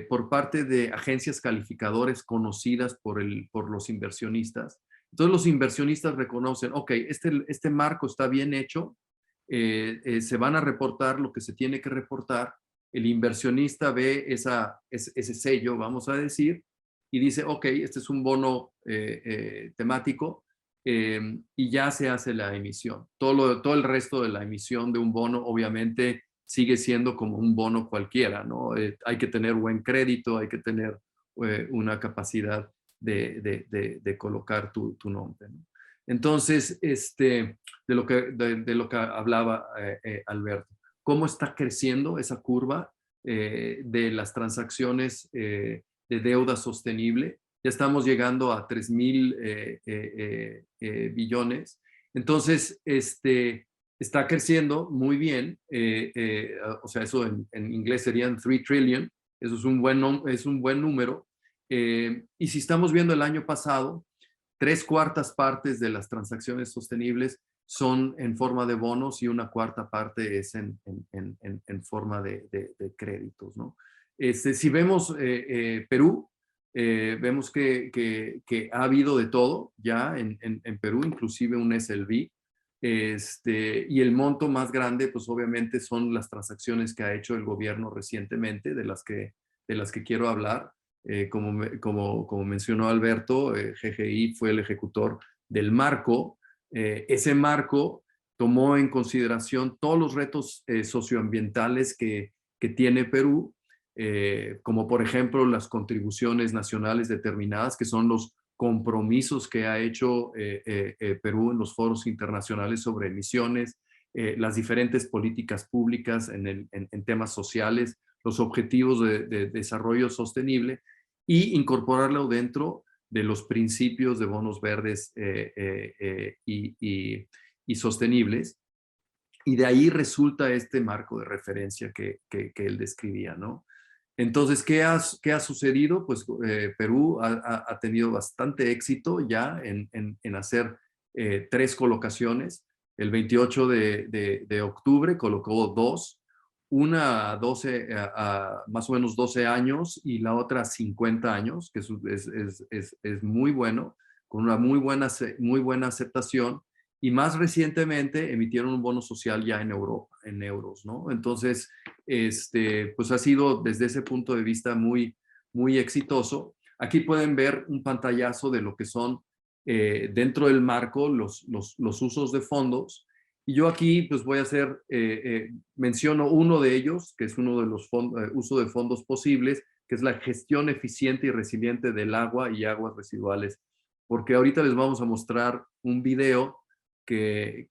por parte de agencias calificadoras conocidas por los inversionistas. Entonces los inversionistas reconocen, ok, este marco está bien hecho, se van a reportar lo que se tiene que reportar, el inversionista ve ese sello, vamos a decir, y dice, ok, este es un bono temático, y ya se hace la emisión. Todo el resto de la emisión de un bono obviamente sigue siendo como un bono cualquiera, ¿no? Hay que tener buen crédito, hay que tener una capacidad de colocar tu nombre, ¿no? Entonces, de lo que hablaba Alberto, ¿cómo está creciendo esa curva de las transacciones de deuda sostenible? Ya estamos llegando a 3,000 billones. Entonces, está creciendo muy bien. O sea, eso en inglés serían 3 trillion. Eso es un buen número. Y si estamos viendo el año pasado, 3/4 partes de las transacciones sostenibles son en forma de bonos y 1/4 parte es en forma de créditos, ¿no? Si vemos Perú, vemos que ha habido de todo ya en Perú, inclusive un SLB. Y el monto más grande, pues obviamente son las transacciones que ha hecho el gobierno recientemente, de las que quiero hablar. Como mencionó Alberto, GGI fue el ejecutor del marco. Ese marco tomó en consideración todos los retos socioambientales que tiene Perú, como por ejemplo las contribuciones nacionales determinadas, que son los compromisos que ha hecho Perú en los foros internacionales sobre emisiones, las diferentes políticas públicas en temas sociales, los objetivos de desarrollo sostenible, y incorporarlo dentro de los principios de bonos verdes y sostenibles. Y de ahí resulta este marco de referencia que él describía, ¿no? Entonces, ¿qué ha sucedido? Pues Perú ha tenido bastante éxito ya en hacer 3 colocaciones. El 28 de octubre colocó 2, una a más o menos 12 años y la otra a 50 años, que es muy bueno, con una muy buena aceptación. Y más recientemente emitieron un bono social ya en Europa, en euros, ¿no? Entonces, pues ha sido desde ese punto de vista muy, muy exitoso. Aquí pueden ver un pantallazo de lo que son dentro del marco los usos de fondos. Y yo aquí pues voy a hacer, menciono uno de ellos, que es uno de los usos de fondos posibles, que es la gestión eficiente y resiliente del agua y aguas residuales. Porque ahorita les vamos a mostrar un video que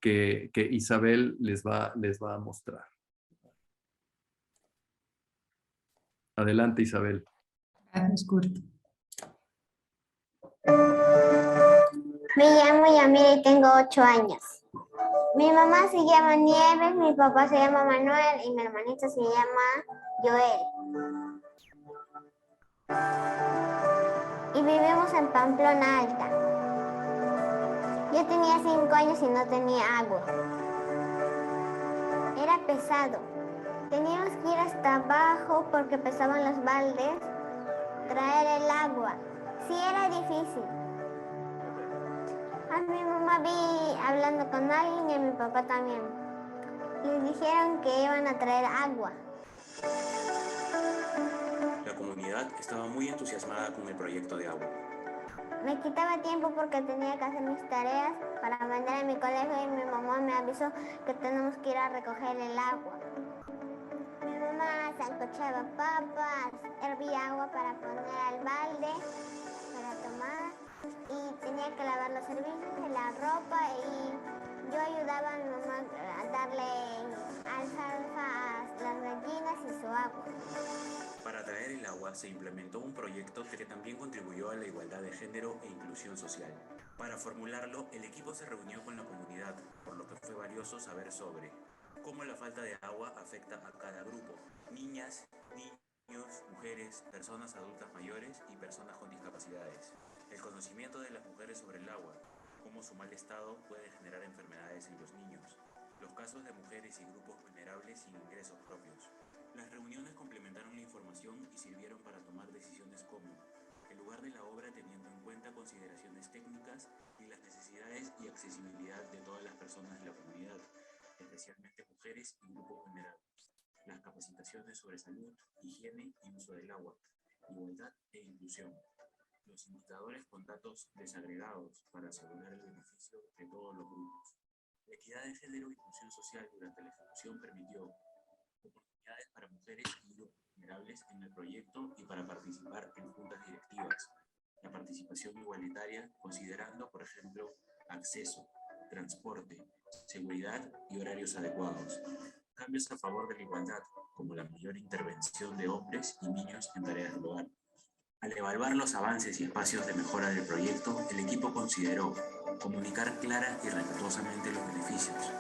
Isabel les va a mostrar. Adelante, Isabel. Gracias, Kurt. Me llamo Yamira y tengo 8 años. Mi mamá se llama Nieves, mi papá se llama Manuel y mi hermanito se llama Joel. Y vivimos en Pamplona Alta. Yo tenía 5 años y no tenía agua. Era pesado. Teníamos que ir hasta abajo porque pesaban los baldes, traer el agua. Sí, era difícil. A mi mamá vi hablando con alguien y a mi papá también. Les dijeron que iban a traer agua. La comunidad estaba muy entusiasmada con el proyecto de agua. Me quitaba tiempo porque tenía que hacer mis tareas para vender en mi colegio y mi mamá me avisó que tenemos que ir a recoger el agua. Mi mamá sancochaba papas, hervía agua para poner al balde, para tomar, y tenía que lavar los servicios, la ropa, y yo ayudaba a mi mamá a darle alfalfa a las gallinas y su agua. Para traer el agua se implementó un proyecto que también contribuyó a la igualdad de género e inclusión social. Para formularlo, el equipo se reunió con la comunidad, por lo que fue valioso saber sobre cómo la falta de agua afecta a cada grupo: niñas, niños, mujeres, personas adultas mayores y personas con discapacidades. El conocimiento de las mujeres sobre el agua, cómo su mal estado puede generar enfermedades en los niños, los casos de mujeres y grupos vulnerables sin ingresos propios. Las reuniones complementaron la información y sirvieron para tomar decisiones como el lugar de la obra teniendo en cuenta consideraciones técnicas y las necesidades y accesibilidad de todas las personas de la comunidad, especialmente mujeres y grupos vulnerables, las capacitaciones sobre salud, higiene y uso del agua, igualdad e inclusión, los indicadores con datos desagregados para asegurar el beneficio de todos los grupos. La equidad de género e inclusión social durante la ejecución permitió oportunidades para mujeres y grupos vulnerables mujeres en el proyecto y para participar en juntas directivas. La participación igualitaria, considerando, por ejemplo, acceso, transporte, seguridad y horarios adecuados. Cambios a favor de la igualdad, como la mayor intervención de hombres y niños en tareas del hogar. Al evaluar los avances y espacios de mejora del proyecto, el equipo consideró comunicar clara y respetuosamente los beneficios,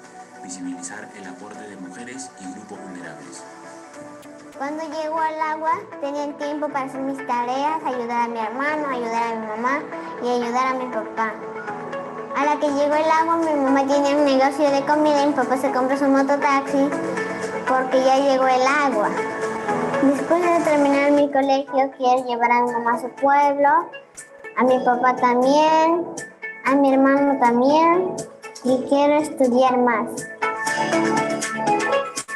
visibilizar el aporte de mujeres y grupos vulnerables. Cuando llegó el agua, tenía tiempo para hacer mis tareas, ayudar a mi hermano, ayudar a mi mamá y ayudar a mi papá. A la que llegó el agua, mi mamá tiene un negocio de comida y mi papá se compró su mototaxi porque ya llegó el agua. Después de terminar mi colegio, quiero llevar a mi mamá a su pueblo, a mi papá también, a mi hermano también, y quiero estudiar más.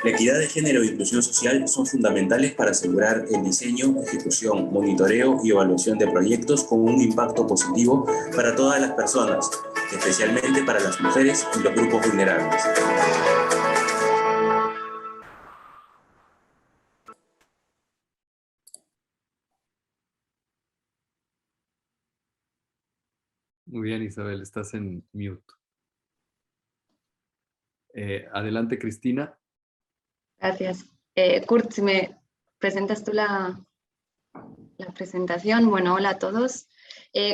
La equidad de género e inclusión social son fundamentales para asegurar el diseño, ejecución, monitoreo y evaluación de proyectos con un impacto positivo para todas las personas, especialmente para las mujeres y los grupos vulnerables. Muy bien, Isabel, estás en mute. Adelante, Cristina. Gracias. Kurt, si me presentas tú la presentación. Bueno, hola a todos.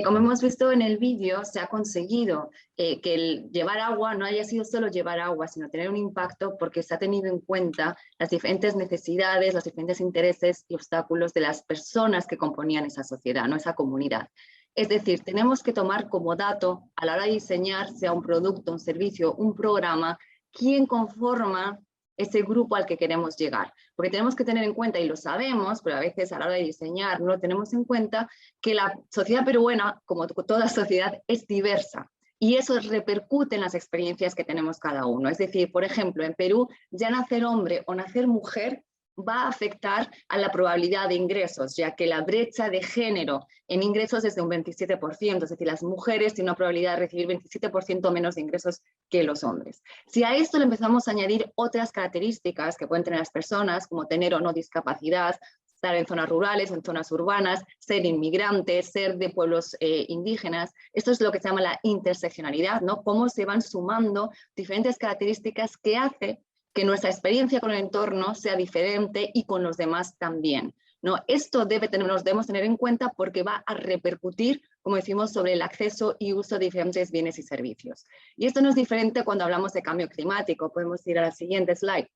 Como hemos visto en el vídeo, se ha conseguido que el llevar agua no haya sido solo llevar agua, sino tener un impacto porque se ha tenido en cuenta las diferentes necesidades, los diferentes intereses y obstáculos de las personas que componían esa sociedad, ¿no? Esa comunidad. Es decir, tenemos que tomar como dato a la hora de diseñar, sea un producto, un servicio, un programa, quién conforma ese grupo al que queremos llegar. Porque tenemos que tener en cuenta, y lo sabemos, pero a veces a la hora de diseñar no lo tenemos en cuenta, que la sociedad peruana, como toda sociedad, es diversa. Y eso repercute en las experiencias que tenemos cada uno. Es decir, por ejemplo, en Perú, ya nacer hombre o nacer mujer va a afectar a la probabilidad de ingresos, ya que la brecha de género en ingresos es de un 27%, es decir, las mujeres tienen una probabilidad de recibir 27% menos de ingresos que los hombres. Si a esto le empezamos a añadir otras características que pueden tener las personas, como tener o no discapacidad, estar en zonas rurales, en zonas urbanas, ser inmigrantes, ser de pueblos indígenas, esto es lo que se llama la interseccionalidad, ¿no? Cómo se van sumando diferentes características que hace que nuestra experiencia con el entorno sea diferente y con los demás también, ¿no? Esto nos debemos tener en cuenta porque va a repercutir, como decimos, sobre el acceso y uso de diferentes bienes y servicios. Y esto no es diferente cuando hablamos de cambio climático. Podemos ir a la siguiente slide.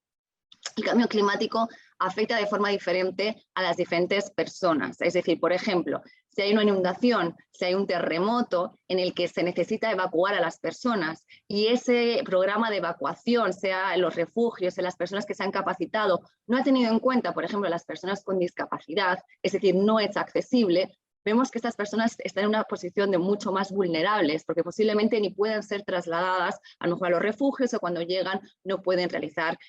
El cambio climático afecta de forma diferente a las diferentes personas. Es decir, por ejemplo, si hay una inundación, si hay un terremoto en el que se necesita evacuar a las personas y ese programa de evacuación, sea en los refugios, en las personas que se han capacitado, no ha tenido en cuenta, por ejemplo, las personas con discapacidad, es decir, no es accesible, vemos que estas personas están en una posición de mucho más vulnerables porque posiblemente ni puedan ser trasladadas a lo mejor a los refugios o cuando llegan no pueden realizar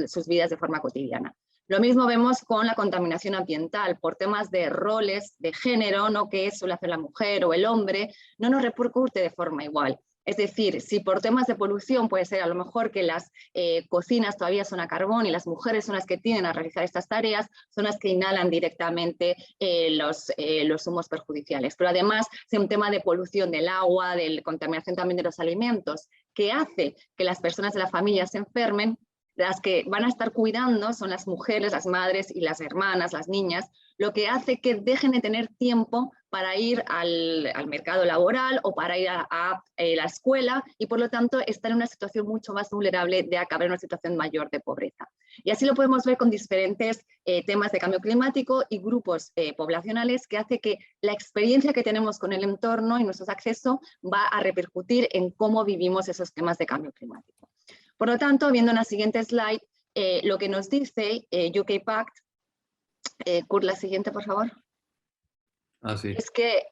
sus vidas de forma cotidiana. Lo mismo vemos con la contaminación ambiental, por temas de roles, de género, ¿no? Que suele hacer la mujer o el hombre, no nos repercute de forma igual. Es decir, si por temas de polución puede ser a lo mejor que las cocinas todavía son a carbón y las mujeres son las que tienden a realizar estas tareas, son las que inhalan directamente los humos perjudiciales. Pero además, si un tema de polución del agua, de contaminación también de los alimentos, que hace que las personas de la familia se enfermen, las que van a estar cuidando son las mujeres, las madres y las hermanas, las niñas, lo que hace que dejen de tener tiempo para ir al mercado laboral o para ir a la escuela y por lo tanto están en una situación mucho más vulnerable de acabar en una situación mayor de pobreza. Y así lo podemos ver con diferentes temas de cambio climático y grupos poblacionales que hace que la experiencia que tenemos con el entorno y nuestro acceso va a repercutir en cómo vivimos esos temas de cambio climático. Por lo tanto, viendo en la siguiente slide, lo que nos dice UK Pact, Kurt, la siguiente, por favor. Sí. Es que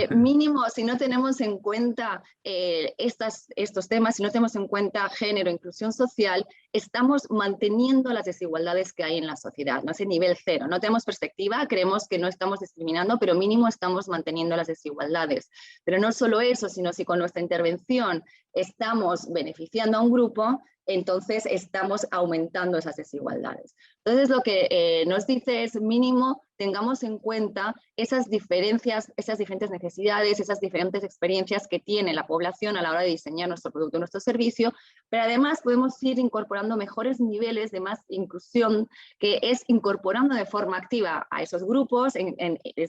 mínimo, si no tenemos en cuenta estos temas, si no tenemos en cuenta género, inclusión social, estamos manteniendo las desigualdades que hay en la sociedad, ¿no? Ese nivel cero. No tenemos perspectiva, creemos que no estamos discriminando, pero mínimo estamos manteniendo las desigualdades. Pero no solo eso, sino si con nuestra intervención estamos beneficiando a un grupo, entonces estamos aumentando esas desigualdades. Entonces lo que nos dice es mínimo tengamos en cuenta esas diferencias, esas diferentes necesidades, esas diferentes experiencias que tiene la población a la hora de diseñar nuestro producto, nuestro servicio, pero además podemos ir incorporando mejores niveles de más inclusión, que es incorporando de forma activa a esos grupos,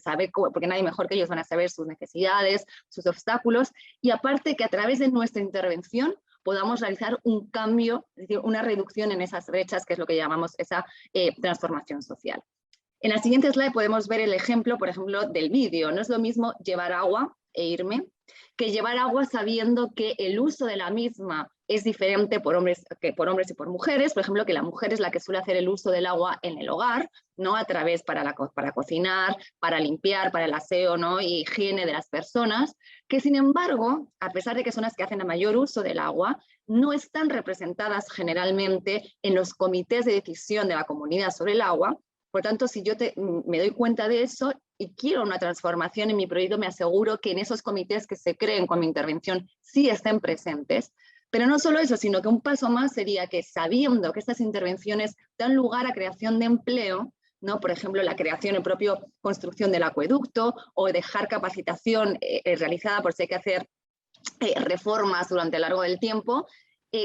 saber cómo, porque nadie mejor que ellos van a saber sus necesidades, sus obstáculos, y aparte que a través de nuestra intervención podamos realizar un cambio, es decir, una reducción en esas brechas, que es lo que llamamos esa transformación social. En la siguiente slide podemos ver el ejemplo, por ejemplo, del vídeo. No es lo mismo llevar agua e irme, que llevar agua sabiendo que el uso de la misma es diferente por hombres y por mujeres. Por ejemplo, que la mujer es la que suele hacer el uso del agua en el hogar, ¿no? A través para cocinar, para limpiar, para el aseo, ¿no? Y higiene de las personas, que sin embargo, a pesar de que son las que hacen el mayor uso del agua, no están representadas generalmente en los comités de decisión de la comunidad sobre el agua. Por tanto, si yo me doy cuenta de eso y quiero una transformación en mi proyecto, me aseguro que en esos comités que se creen con mi intervención sí estén presentes. Pero no solo eso, sino que un paso más sería que, sabiendo que estas intervenciones dan lugar a creación de empleo, ¿no? Por ejemplo, la creación, el propio construcción del acueducto, o dejar capacitación realizada por si hay que hacer reformas durante el largo del tiempo.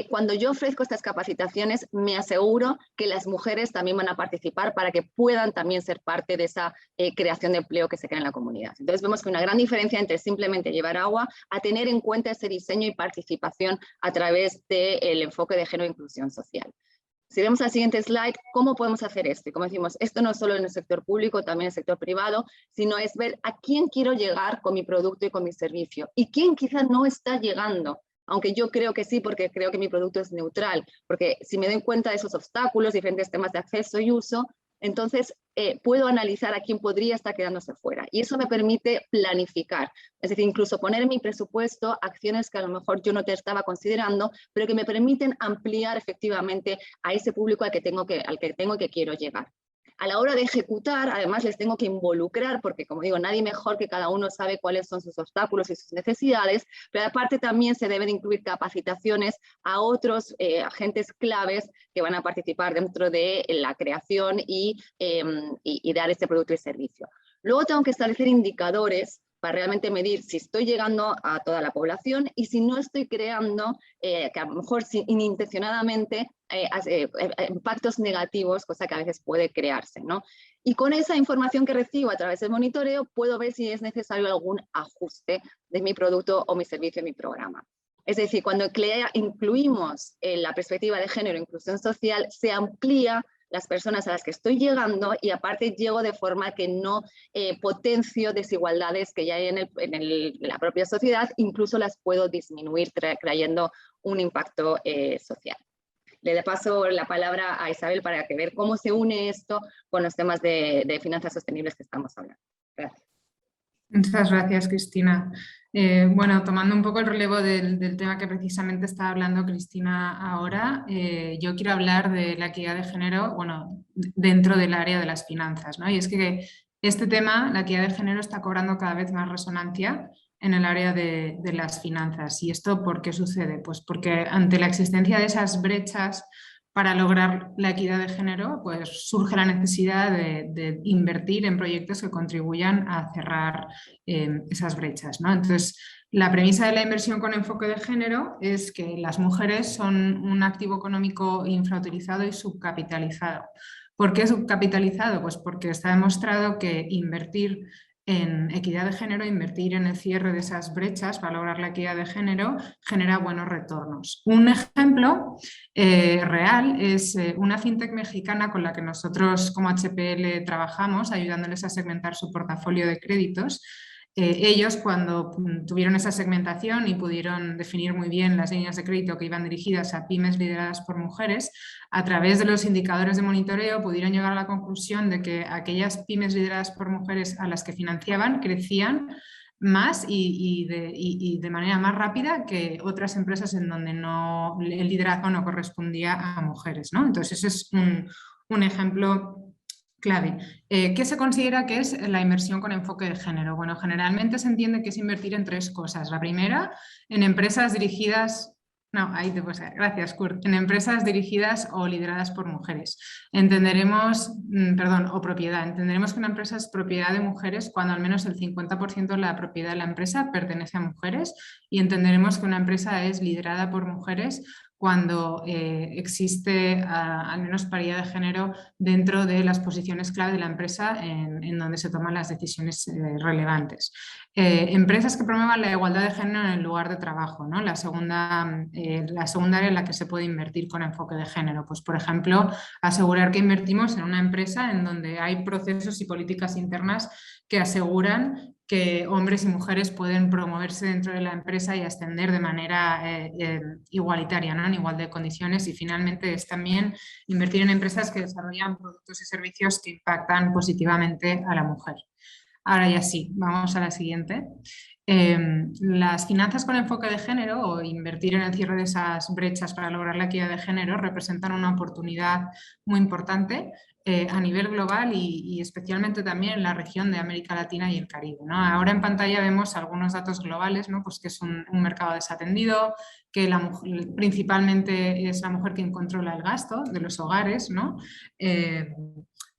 Cuando yo ofrezco estas capacitaciones, me aseguro que las mujeres también van a participar para que puedan también ser parte de esa creación de empleo que se crea en la comunidad. Entonces vemos que una gran diferencia entre simplemente llevar agua a tener en cuenta ese diseño y participación a través del enfoque de género e inclusión social. Si vemos la siguiente slide, ¿cómo podemos hacer esto? Y como decimos, esto no solo en el sector público, también en el sector privado, sino es ver a quién quiero llegar con mi producto y con mi servicio, y quién quizás no está llegando. Aunque yo creo que sí, porque creo que mi producto es neutral, porque si me doy cuenta de esos obstáculos, diferentes temas de acceso y uso, entonces puedo analizar a quién podría estar quedándose fuera. Y eso me permite planificar, es decir, incluso poner en mi presupuesto acciones que a lo mejor yo no te estaba considerando, pero que me permiten ampliar efectivamente a ese público al que tengo que quiero llegar. A la hora de ejecutar, además les tengo que involucrar, porque como digo, nadie mejor que cada uno sabe cuáles son sus obstáculos y sus necesidades, pero aparte también se deben incluir capacitaciones a otros agentes claves que van a participar dentro de la creación y dar este producto y servicio. Luego tengo que establecer indicadores para realmente medir si estoy llegando a toda la población y si no estoy creando, que a lo mejor inintencionadamente, impactos negativos, cosa que a veces puede crearse, ¿no? Y con esa información que recibo a través del monitoreo, puedo ver si es necesario algún ajuste de mi producto o mi servicio en mi programa. Es decir, cuando incluimos la perspectiva de género e inclusión social, se amplía las personas a las que estoy llegando y aparte llego de forma que no potencio desigualdades que ya hay en la propia sociedad, incluso las puedo disminuir trayendo un impacto social. Le paso la palabra a Isabel para que ver cómo se une esto con los temas de finanzas sostenibles que estamos hablando. Gracias. Muchas gracias, Cristina. Bueno, tomando un poco el relevo del tema que precisamente está hablando Cristina ahora, yo quiero hablar de la equidad de género, bueno, dentro del área de las finanzas, ¿no? Y es que este tema, la equidad de género, está cobrando cada vez más resonancia en el área de las finanzas. ¿Y esto por qué sucede? Pues porque ante la existencia de esas brechas para lograr la equidad de género, pues surge la necesidad de invertir en proyectos que contribuyan a cerrar esas brechas, ¿no? Entonces, la premisa de la inversión con enfoque de género es que las mujeres son un activo económico infrautilizado y subcapitalizado. ¿Por qué subcapitalizado? Pues porque está demostrado que invertir en equidad de género, invertir en el cierre de esas brechas para lograr la equidad de género genera buenos retornos. Un ejemplo real es una fintech mexicana con la que nosotros como HPL trabajamos, ayudándoles a segmentar su portafolio de créditos. ellos, cuando tuvieron esa segmentación y pudieron definir muy bien las líneas de crédito que iban dirigidas a pymes lideradas por mujeres, a través de los indicadores de monitoreo pudieron llegar a la conclusión de que aquellas pymes lideradas por mujeres a las que financiaban crecían más y de manera más rápida que otras empresas en donde el liderazgo no correspondía a mujeres, ¿no? Entonces, ese es un ejemplo clave. ¿Qué se considera que es la inversión con enfoque de género? Bueno, generalmente se entiende que es invertir en 3 cosas. La primera, en empresas dirigidas... No, ahí te puedes... Gracias, Kurt. En empresas dirigidas o lideradas por mujeres. Entenderemos, o propiedad. Entenderemos que una empresa es propiedad de mujeres cuando al menos el 50% de la propiedad de la empresa pertenece a mujeres, y entenderemos que una empresa es liderada por mujeres cuando existe al menos paridad de género dentro de las posiciones clave de la empresa en donde se toman las decisiones relevantes. Empresas que promuevan la igualdad de género en el lugar de trabajo, ¿no? La segunda área en la que se puede invertir con enfoque de género, pues por ejemplo, asegurar que invertimos en una empresa en donde hay procesos y políticas internas que aseguran que hombres y mujeres pueden promoverse dentro de la empresa y ascender de manera igualitaria, ¿no? En igualdad de condiciones. Y finalmente es también invertir en empresas que desarrollan productos y servicios que impactan positivamente a la mujer. Ahora ya sí, vamos a la siguiente. Las finanzas con enfoque de género o invertir en el cierre de esas brechas para lograr la equidad de género representan una oportunidad muy importante a nivel global y especialmente también en la región de América Latina y el Caribe, ¿no? Ahora en pantalla vemos algunos datos globales, ¿no? Pues que es un mercado desatendido, que principalmente es la mujer quien controla el gasto de los hogares, ¿no?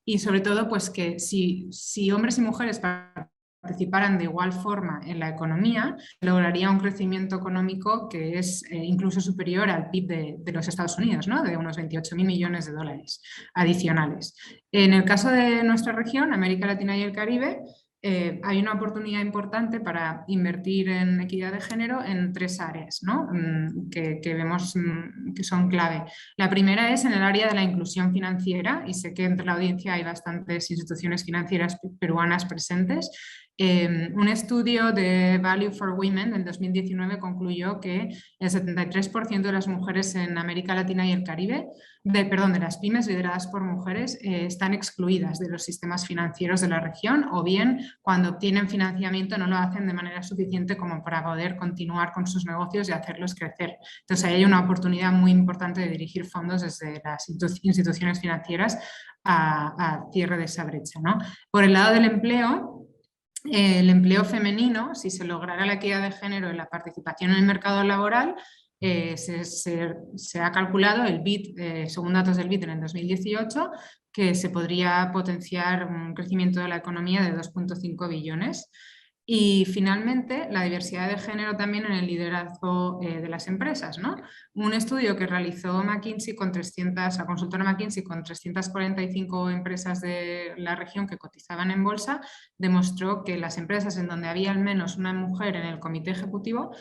Y sobre todo, pues que si hombres y mujeres participaran de igual forma en la economía, lograría un crecimiento económico que es incluso superior al PIB de los Estados Unidos, ¿no? De unos 28.000 millones de dólares adicionales. En el caso de nuestra región, América Latina y el Caribe, hay una oportunidad importante para invertir en equidad de género en 3 áreas, ¿no? que vemos que son clave. La primera es en el área de la inclusión financiera, y sé que entre la audiencia hay bastantes instituciones financieras peruanas presentes. Un estudio de Value for Women del 2019 concluyó que el 73% de las mujeres en América Latina y el Caribe, de las pymes lideradas por mujeres, están excluidas de los sistemas financieros de la región, o bien cuando obtienen financiamiento no lo hacen de manera suficiente como para poder continuar con sus negocios y hacerlos crecer. Entonces ahí hay una oportunidad muy importante de dirigir fondos desde las instituciones financieras a cierre de esa brecha, ¿no? Por el lado del empleo, el empleo femenino, si se lograra la equidad de género en la participación en el mercado laboral, se ha calculado el BID, según datos del BID en el 2018, que se podría potenciar un crecimiento de la economía de 2,5 billones. Y finalmente, la diversidad de género también en el liderazgo de las empresas, ¿no? Un estudio que realizó McKinsey la consultora McKinsey con 345 empresas de la región que cotizaban en bolsa, demostró que las empresas en donde había al menos una mujer en el comité ejecutivo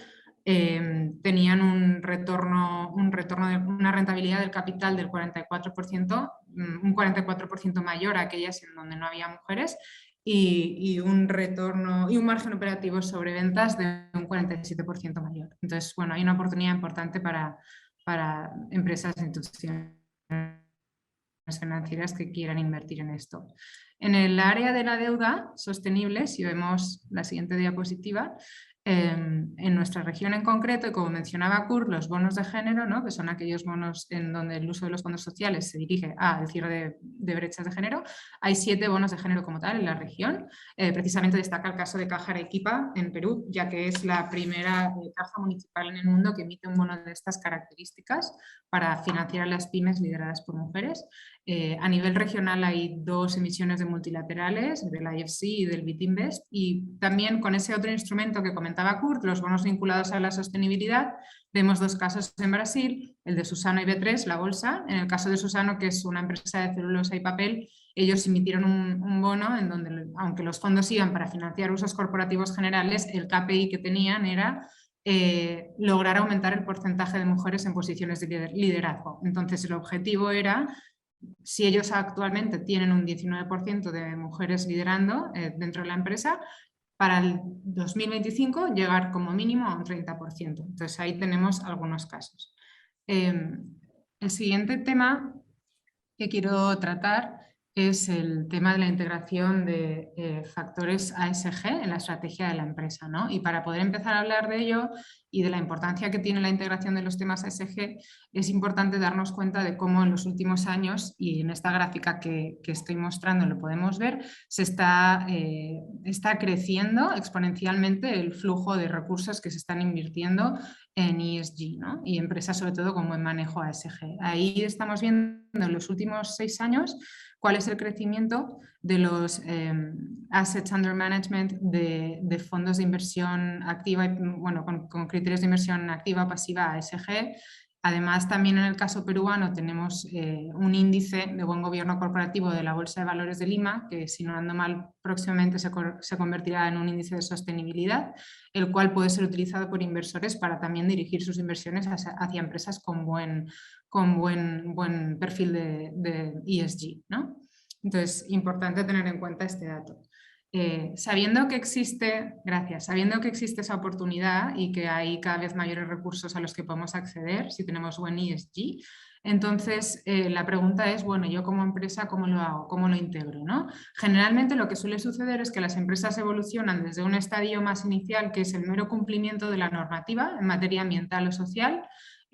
tenían un retorno de una rentabilidad del capital del 44%, un 44% mayor a aquellas en donde no había mujeres, y un retorno y un margen operativo sobre ventas de un 47% mayor. Entonces, bueno, hay una oportunidad importante para empresas e instituciones financieras que quieran invertir en esto. En el área de la deuda sostenible, si vemos la siguiente diapositiva, en nuestra región en concreto, y como mencionaba Kurt, los bonos de género, ¿no? Que son aquellos bonos en donde el uso de los fondos sociales se dirige al cierre de brechas de género. Hay 7 bonos de género como tal en la región. Precisamente destaca el caso de Caja Arequipa en Perú, ya que es la primera caja municipal en el mundo que emite un bono de estas características para financiar a las pymes lideradas por mujeres. A nivel regional hay 2 emisiones de multilaterales, del IFC y del BitInvest, y también con ese otro instrumento que comentaba Kurt, los bonos vinculados a la sostenibilidad, vemos 2 casos en Brasil, el de Suzano y B3, la bolsa. En el caso de Suzano, que es una empresa de celulosa y papel, ellos emitieron un bono en donde, aunque los fondos iban para financiar usos corporativos generales, el KPI que tenían era lograr aumentar el porcentaje de mujeres en posiciones de liderazgo. Entonces el objetivo era, si ellos actualmente tienen un 19% de mujeres liderando dentro de la empresa, para el 2025 llegar como mínimo a un 30%. Entonces ahí tenemos algunos casos. El siguiente tema que quiero tratar es el tema de la integración de factores ASG en la estrategia de la empresa, ¿no? Y para poder empezar a hablar de ello y de la importancia que tiene la integración de los temas ASG, es importante darnos cuenta de cómo en los últimos años, y en esta gráfica que estoy mostrando lo podemos ver, se está creciendo exponencialmente el flujo de recursos que se están invirtiendo en ESG, ¿no? Y empresas sobre todo con buen manejo ASG. Ahí estamos viendo en los últimos 6 años cuál es el crecimiento de los assets under management de fondos de inversión activa, bueno, con criterios de inversión activa, pasiva, ASG. Además, también en el caso peruano tenemos un índice de buen gobierno corporativo de la Bolsa de Valores de Lima, que si no ando mal próximamente se convertirá en un índice de sostenibilidad, el cual puede ser utilizado por inversores para también dirigir sus inversiones hacia empresas con buen perfil de ESG, ¿no? Entonces, importante tener en cuenta este dato. Sabiendo que existe esa oportunidad y que hay cada vez mayores recursos a los que podemos acceder si tenemos buen ESG, entonces la pregunta es, bueno, yo como empresa, ¿cómo lo hago? ¿Cómo lo integro? ¿No? Generalmente lo que suele suceder es que las empresas evolucionan desde un estadio más inicial, que es el mero cumplimiento de la normativa en materia ambiental o social,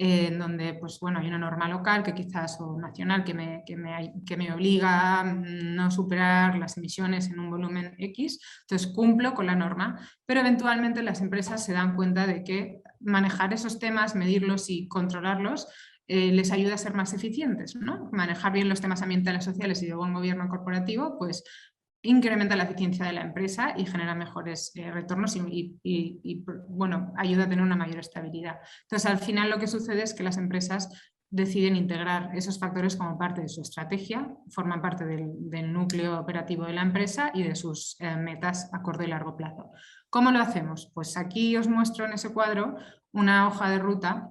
en donde pues, bueno, hay una norma local que quizás o nacional que me obliga a no superar las emisiones en un volumen X, entonces cumplo con la norma, pero eventualmente las empresas se dan cuenta de que manejar esos temas, medirlos y controlarlos les ayuda a ser más eficientes, ¿no? Manejar bien los temas ambientales, sociales y de buen gobierno corporativo, pues incrementa la eficiencia de la empresa y genera mejores retornos y bueno, ayuda a tener una mayor estabilidad. Entonces, al final lo que sucede es que las empresas deciden integrar esos factores como parte de su estrategia, forman parte del núcleo operativo de la empresa y de sus metas a corto y largo plazo. ¿Cómo lo hacemos? Pues aquí os muestro en ese cuadro una hoja de ruta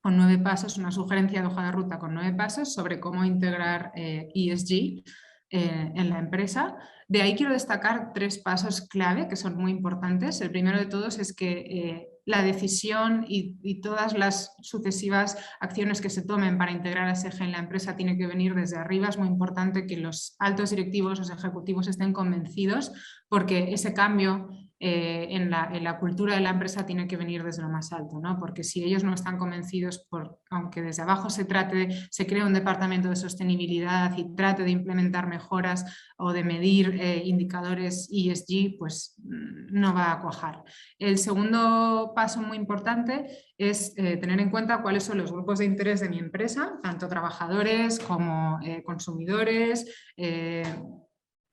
con 9 pasos, una sugerencia de hoja de ruta con 9 pasos sobre cómo integrar ESG en la empresa. De ahí quiero destacar 3 pasos clave que son muy importantes. El primero de todos es que la decisión y todas las sucesivas acciones que se tomen para integrar a SG en la empresa tiene que venir desde arriba. Es muy importante que los altos directivos, los ejecutivos estén convencidos, porque ese cambio en la cultura de la empresa tiene que venir desde lo más alto, ¿no? Porque si ellos no están convencidos, aunque desde abajo se cree un departamento de sostenibilidad y trate de implementar mejoras o de medir indicadores ESG, pues no va a cuajar. El segundo paso muy importante es tener en cuenta cuáles son los grupos de interés de mi empresa, tanto trabajadores como consumidores,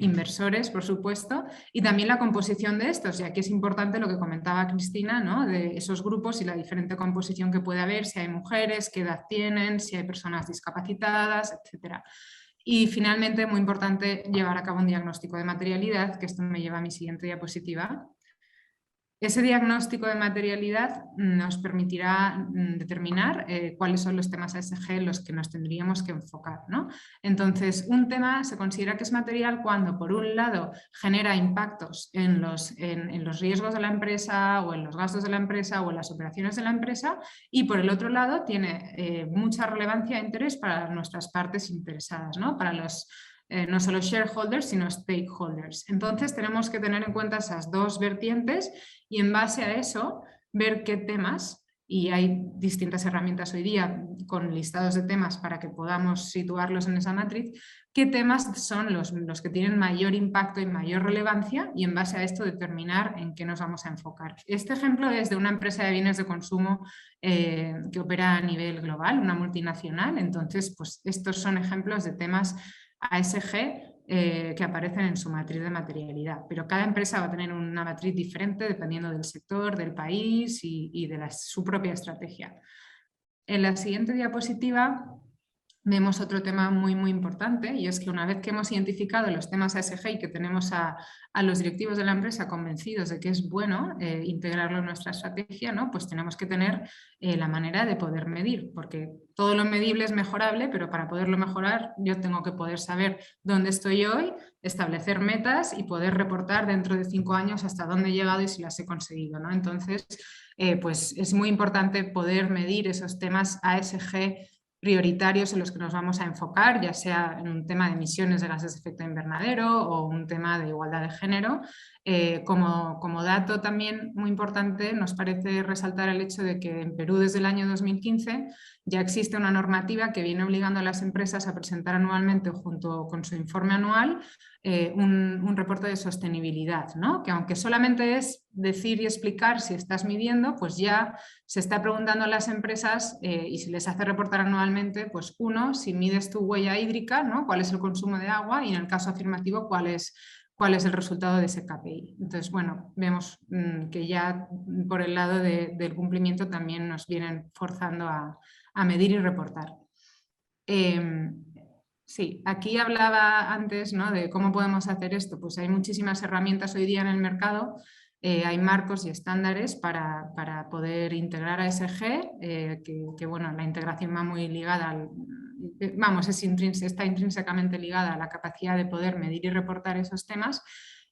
inversores, por supuesto, y también la composición de estos, y aquí es importante lo que comentaba Cristina, ¿no? De esos grupos y la diferente composición que puede haber, si hay mujeres, qué edad tienen, si hay personas discapacitadas, etc. Y finalmente, muy importante, llevar a cabo un diagnóstico de materialidad, que esto me lleva a mi siguiente diapositiva. Ese diagnóstico de materialidad nos permitirá determinar cuáles son los temas ASG en los que nos tendríamos que enfocar, ¿no? Entonces, un tema se considera que es material cuando, por un lado, genera impactos en los riesgos de la empresa o en los gastos de la empresa o en las operaciones de la empresa, y por el otro lado tiene mucha relevancia e interés para nuestras partes interesadas, ¿no? Para los no solo shareholders, sino stakeholders. Entonces tenemos que tener en cuenta esas dos vertientes y en base a eso ver qué temas, y hay distintas herramientas hoy día con listados de temas para que podamos situarlos en esa matriz, qué temas son los que tienen mayor impacto y mayor relevancia, y en base a esto determinar en qué nos vamos a enfocar. Este ejemplo es de una empresa de bienes de consumo que opera a nivel global, una multinacional. Entonces, pues estos son ejemplos de temas ASG que aparecen en su matriz de materialidad, pero cada empresa va a tener una matriz diferente dependiendo del sector, del país y de su propia estrategia. En la siguiente diapositiva vemos otro tema muy, muy importante, y es que una vez que hemos identificado los temas ESG y que tenemos a los directivos de la empresa convencidos de que es bueno integrarlo en nuestra estrategia, ¿no? Pues tenemos que tener la manera de poder medir, porque todo lo medible es mejorable, pero para poderlo mejorar yo tengo que poder saber dónde estoy hoy, establecer metas y poder reportar dentro de 5 años hasta dónde he llegado y si las he conseguido, ¿no? Entonces, pues es muy importante poder medir esos temas ESG prioritarios en los que nos vamos a enfocar, ya sea en un tema de emisiones de gases de efecto invernadero o un tema de igualdad de género. Como dato también muy importante, nos parece resaltar el hecho de que en Perú desde el año 2015 ya existe una normativa que viene obligando a las empresas a presentar anualmente junto con su informe anual un reporte de sostenibilidad, ¿no? Que aunque solamente es decir y explicar si estás midiendo, pues ya se está preguntando a las empresas y si les hace reportar anualmente, pues uno, si mides tu huella hídrica, ¿no? Cuál es el consumo de agua, y en el caso afirmativo, cuál es el resultado de ese KPI. Entonces, bueno, vemos que ya por el lado del cumplimiento también nos vienen forzando a medir y reportar. Sí, aquí hablaba antes, ¿no?, de cómo podemos hacer esto. Pues hay muchísimas herramientas hoy día en el mercado, hay marcos y estándares para poder integrar a ESG, que bueno, la integración va muy ligada está intrínsecamente ligada a la capacidad de poder medir y reportar esos temas.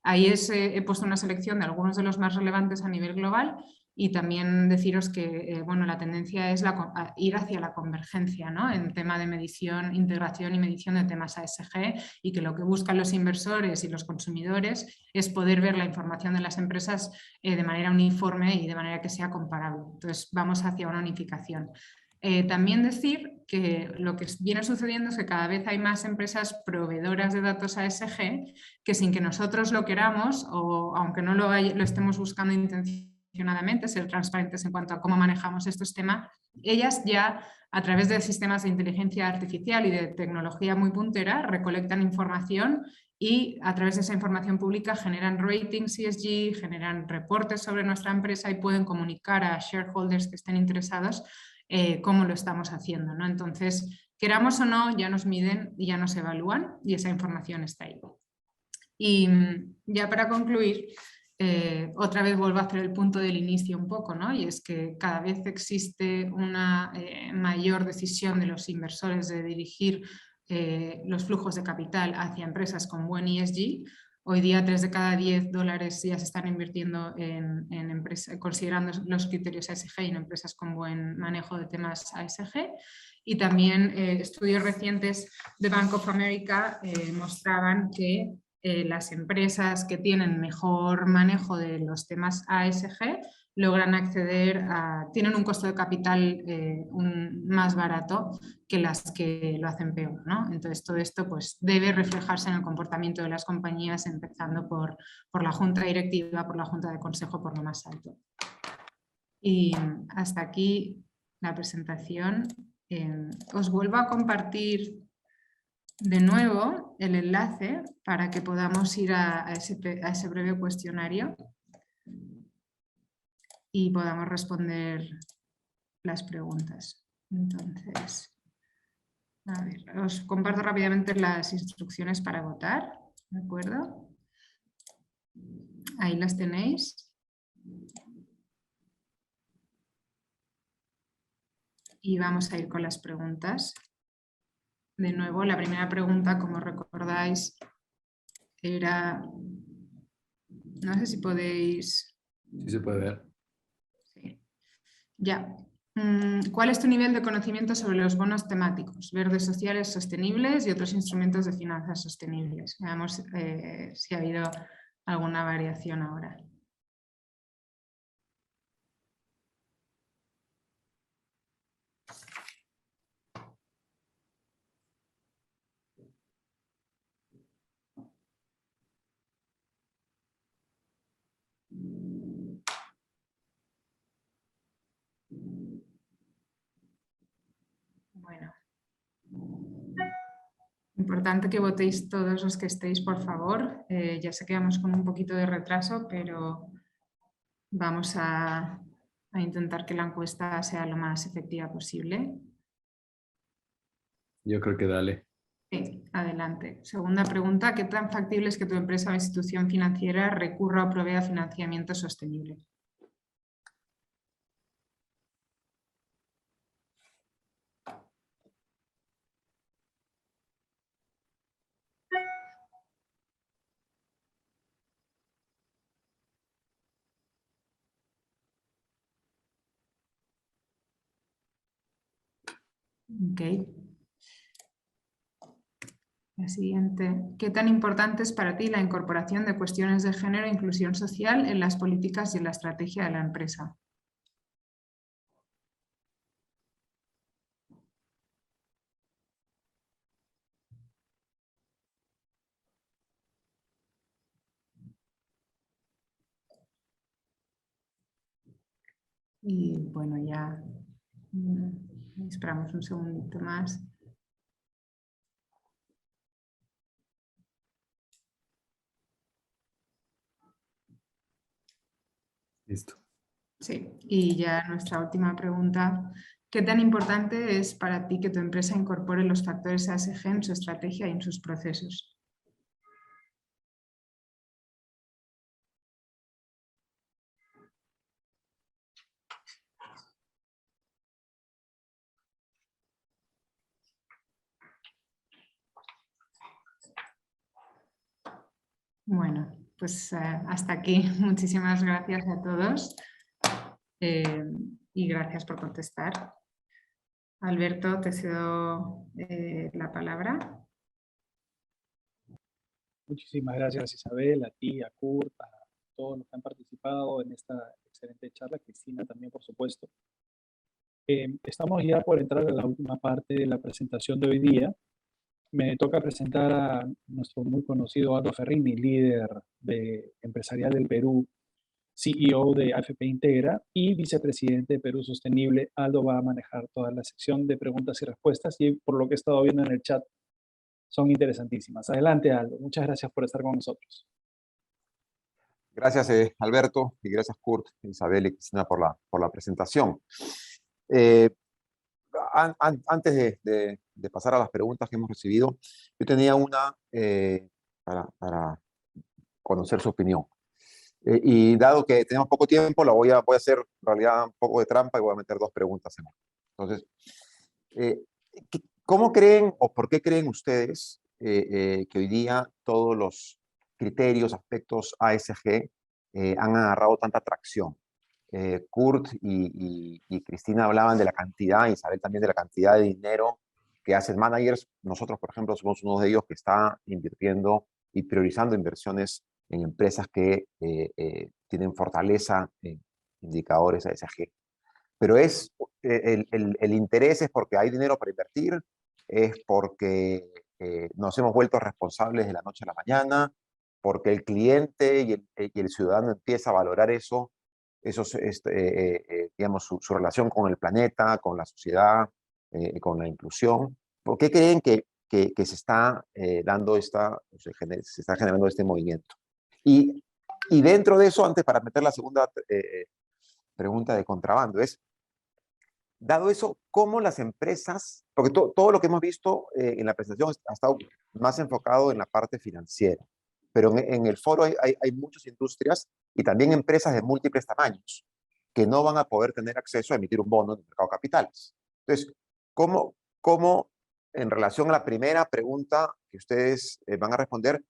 Ahí he puesto una selección de algunos de los más relevantes a nivel global. Y también deciros que bueno, la tendencia es ir hacia la convergencia, ¿no?, en tema de medición, integración y medición de temas ESG, y que lo que buscan los inversores y los consumidores es poder ver la información de las empresas de manera uniforme y de manera que sea comparable. Entonces vamos hacia una unificación. También decir que lo que viene sucediendo es que cada vez hay más empresas proveedoras de datos ESG que, sin que nosotros lo queramos o aunque no lo estemos buscando intencionalmente, ser transparentes en cuanto a cómo manejamos estos temas, ellas ya a través de sistemas de inteligencia artificial y de tecnología muy puntera recolectan información y a través de esa información pública generan ratings ESG, generan reportes sobre nuestra empresa y pueden comunicar a shareholders que estén interesados cómo lo estamos haciendo, ¿no? Entonces, queramos o no, ya nos miden y ya nos evalúan y esa información está ahí. Y ya para concluir, otra vez vuelvo a hacer el punto del inicio un poco, ¿no? Y es que cada vez existe una mayor decisión de los inversores de dirigir los flujos de capital hacia empresas con buen ESG. Hoy día 3 de cada 10 dólares ya se están invirtiendo en empresas, considerando los criterios ESG, y en empresas con buen manejo de temas ESG. Y también estudios recientes de Bank of America mostraban que las empresas que tienen mejor manejo de los temas ESG logran tienen un costo de capital más barato que las que lo hacen peor, ¿no? Entonces todo esto pues debe reflejarse en el comportamiento de las compañías, empezando por la junta directiva, por la junta de consejo, por lo más alto. Y hasta aquí la presentación. Os vuelvo a compartir de nuevo el enlace para que podamos ir a ese breve cuestionario y podamos responder las preguntas. Entonces, a ver, os comparto rápidamente las instrucciones para votar, ¿de acuerdo? Ahí las tenéis. Y vamos a ir con las preguntas. De nuevo, la primera pregunta, como recordáis, era... No sé si podéis... Sí, se puede ver. Sí. Ya. ¿Cuál es tu nivel de conocimiento sobre los bonos temáticos, verdes, sociales, sostenibles y otros instrumentos de finanzas sostenibles? Veamos si ha habido alguna variación ahora. Bueno. Importante que votéis todos los que estéis, por favor. Ya sé que vamos con un poquito de retraso, pero vamos a intentar que la encuesta sea lo más efectiva posible. Yo creo que dale. Sí, adelante. Segunda pregunta, ¿qué tan factible es que tu empresa o institución financiera recurra o provea financiamiento sostenible? Ok. La siguiente. ¿Qué tan importante es para ti la incorporación de cuestiones de género e inclusión social en las políticas y en la estrategia de la empresa? Y bueno, ya esperamos un segundito más. Listo. Sí, y ya nuestra última pregunta. ¿Qué tan importante es para ti que tu empresa incorpore los factores ESG en su estrategia y en sus procesos? Bueno, pues hasta aquí. Muchísimas gracias a todos y gracias por contestar. Alberto, te cedo la palabra. Muchísimas gracias, Isabel, a ti, a Kurt, a todos los que han participado en esta excelente charla, Cristina también, por supuesto. Estamos ya por entrar a la última parte de la presentación de hoy día. Me toca presentar a nuestro muy conocido Aldo Ferrini, líder empresarial del Perú, CEO de AFP Integra y vicepresidente de Perú Sostenible. Aldo va a manejar toda la sección de preguntas y respuestas y por lo que he estado viendo en el chat, son interesantísimas. Adelante, Aldo. Muchas gracias por estar con nosotros. Gracias, Alberto, y gracias, Kurt, Isabel y Cristina por la presentación. Antes de pasar a las preguntas que hemos recibido, yo tenía una para conocer su opinión. Y dado que tenemos poco tiempo, voy a hacer en realidad un poco de trampa y voy a meter dos preguntas en una. Entonces, ¿cómo creen o por qué creen ustedes que hoy día todos los criterios, aspectos ASG han agarrado tanta tracción? Kurt y Cristina hablaban de la cantidad, Isabel también de la cantidad de dinero que hacen managers. Nosotros, por ejemplo, somos uno de ellos que está invirtiendo y priorizando inversiones en empresas que tienen fortaleza en indicadores ASG. Pero el interés es porque hay dinero para invertir, es porque nos hemos vuelto responsables de la noche a la mañana, porque el cliente y el ciudadano empieza a valorar eso, digamos, su relación con el planeta, con la sociedad, con la inclusión. ¿Por qué creen que se está dando se está generando este movimiento? Y dentro de eso, antes para meter la segunda pregunta de contrabando, dado eso, ¿cómo las empresas, porque todo lo que hemos visto en la presentación ha estado más enfocado en la parte financiera, pero en el foro hay muchas industrias y también empresas de múltiples tamaños que no van a poder tener acceso a emitir un bono en el mercado de capitales. Entonces, ¿cómo en relación a la primera pregunta que ustedes van a responder,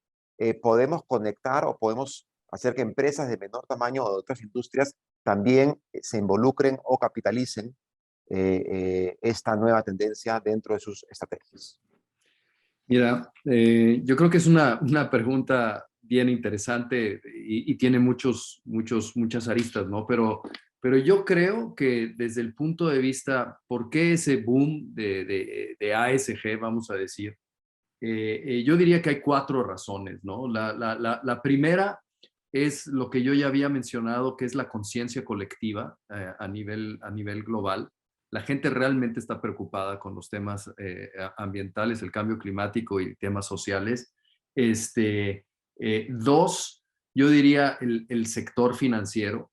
podemos conectar o podemos hacer que empresas de menor tamaño o de otras industrias también se involucren o capitalicen esta nueva tendencia dentro de sus estrategias? Mira, yo creo que es una pregunta bien interesante y tiene muchas aristas, ¿no? Pero yo creo que desde el punto de vista, ¿por qué ese boom de ASG, vamos a decir? Yo diría que hay 4 razones, ¿no? La primera es lo que yo ya había mencionado, que es la conciencia colectiva a nivel global. La gente realmente está preocupada con los temas ambientales, el cambio climático y temas sociales. 2, yo diría el sector financiero.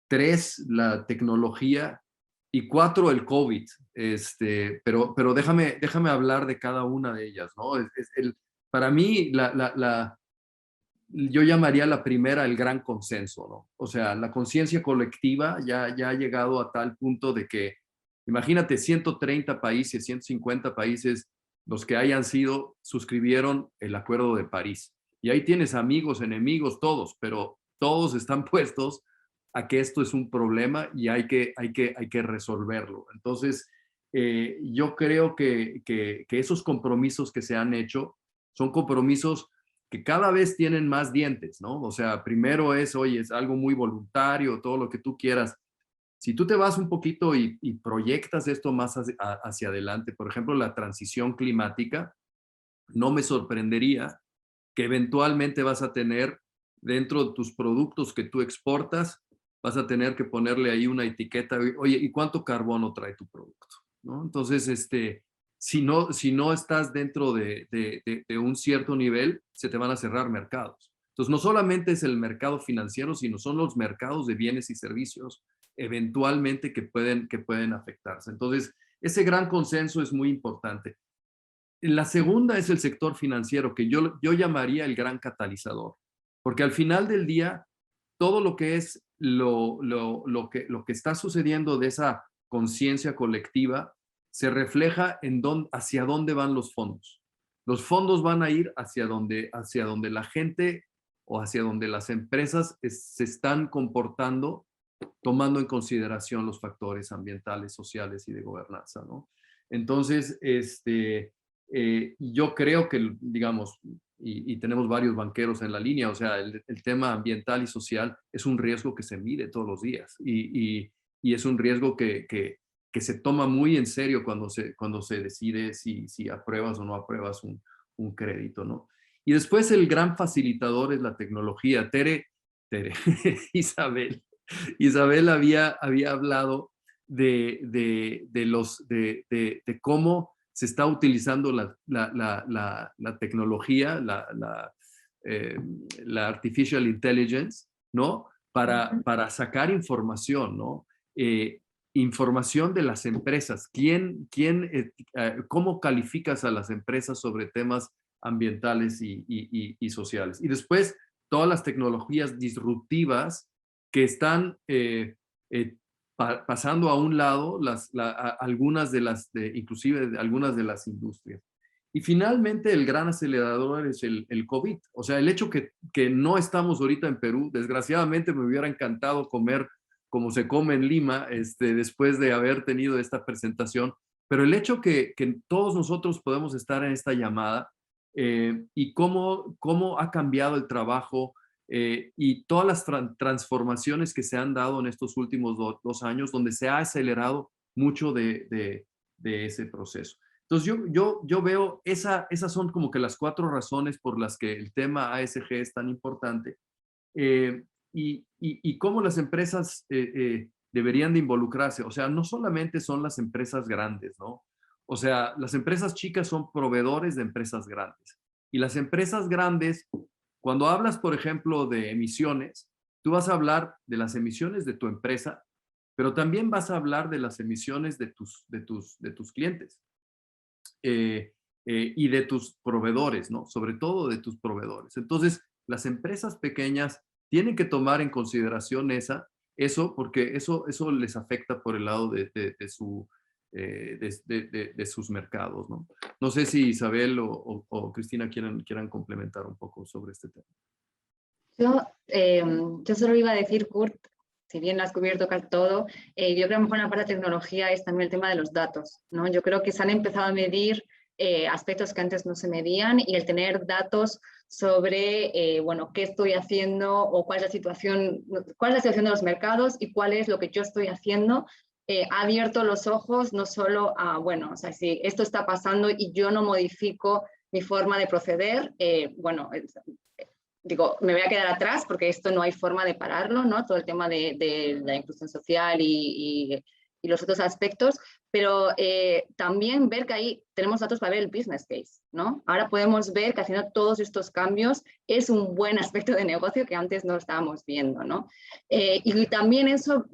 3, la tecnología y 4 el COVID. Pero déjame hablar de cada una de ellas, ¿no? Para mí, yo llamaría la primera el gran consenso, ¿no? O sea, la conciencia colectiva ya ha llegado a tal punto de que, imagínate, 130 países, 150 países, los que hayan sido, suscribieron el Acuerdo de París. Y ahí tienes amigos, enemigos, todos, pero todos están puestos a que esto es un problema y hay que resolverlo. Entonces, yo creo que esos compromisos que se han hecho son compromisos que cada vez tienen más dientes, ¿no? O sea, primero oye, es algo muy voluntario, todo lo que tú quieras. Si tú te vas un poquito y proyectas esto más hacia adelante, por ejemplo, la transición climática, no me sorprendería que eventualmente vas a tener dentro de tus productos que tú exportas, vas a tener que ponerle ahí una etiqueta, oye, ¿y cuánto carbono trae tu producto? ¿No? Entonces, si no estás dentro de un cierto nivel, se te van a cerrar mercados. Entonces, no solamente es el mercado financiero, sino son los mercados de bienes y servicios eventualmente que pueden afectarse. Entonces, ese gran consenso es muy importante. La segunda es el sector financiero, que yo llamaría el gran catalizador, porque al final del día, todo lo que es lo que está sucediendo de esa conciencia colectiva se refleja en hacia dónde van los fondos. Los fondos van a ir hacia donde la gente o hacia donde las empresas se están comportando, tomando en consideración los factores ambientales, sociales y de gobernanza, ¿no? Entonces, yo creo que, digamos, y tenemos varios banqueros en la línea, o sea, el tema ambiental y social es un riesgo que se mide todos los días y es un riesgo que se toma muy en serio cuando se decide si apruebas o no apruebas un crédito, ¿no? Y después el gran facilitador es la tecnología. Tere, Isabel había hablado de cómo se está utilizando la tecnología, la artificial intelligence, ¿no? Para sacar información, ¿no? Información de las empresas. ¿Cómo calificas a las empresas sobre temas ambientales y sociales? Y después, todas las tecnologías disruptivas que están pasando a un lado algunas inclusive algunas de las industrias. Y finalmente el gran acelerador es el COVID. O sea, el hecho que no estamos ahorita en Perú, desgraciadamente me hubiera encantado comer como se come en Lima, después de haber tenido esta presentación, pero el hecho que todos nosotros podemos estar en esta llamada y cómo ha cambiado el trabajo y todas las transformaciones que se han dado en estos últimos 2 años, donde se ha acelerado mucho de ese proceso. Entonces yo veo, esas son como que las 4 razones por las que el tema ASG es tan importante. Y cómo las empresas deberían de involucrarse. O sea, no solamente son las empresas grandes, ¿no? O sea, las empresas chicas son proveedores de empresas grandes. Y las empresas grandes, cuando hablas, por ejemplo, de emisiones, tú vas a hablar de las emisiones de tu empresa, pero también vas a hablar de las emisiones de tus clientes y de tus proveedores, ¿no? Sobre todo de tus proveedores. Entonces, las empresas pequeñas tienen que tomar en consideración eso porque eso les afecta por el lado de sus mercados, ¿no? No sé si Isabel o Cristina quieran complementar un poco sobre este tema. Yo solo iba a decir, Kurt, si bien has cubierto todo, yo creo que a lo mejor en la parte de tecnología es también el tema de los datos, ¿no? Yo creo que se han empezado a medir aspectos que antes no se medían y el tener datos sobre, bueno, qué estoy haciendo o cuál es la situación de los mercados y cuál es lo que yo estoy haciendo, ha abierto los ojos no solo a, bueno, o sea, si esto está pasando y yo no modifico mi forma de proceder, bueno, digo, me voy a quedar atrás porque esto no hay forma de pararlo, ¿no? Todo el tema de la inclusión social y y los otros aspectos, pero también ver que ahí tenemos datos para ver el business case, ¿no? Ahora podemos ver que haciendo todos estos cambios es un buen aspecto de negocio que antes no estábamos viendo, ¿no? Y también eso,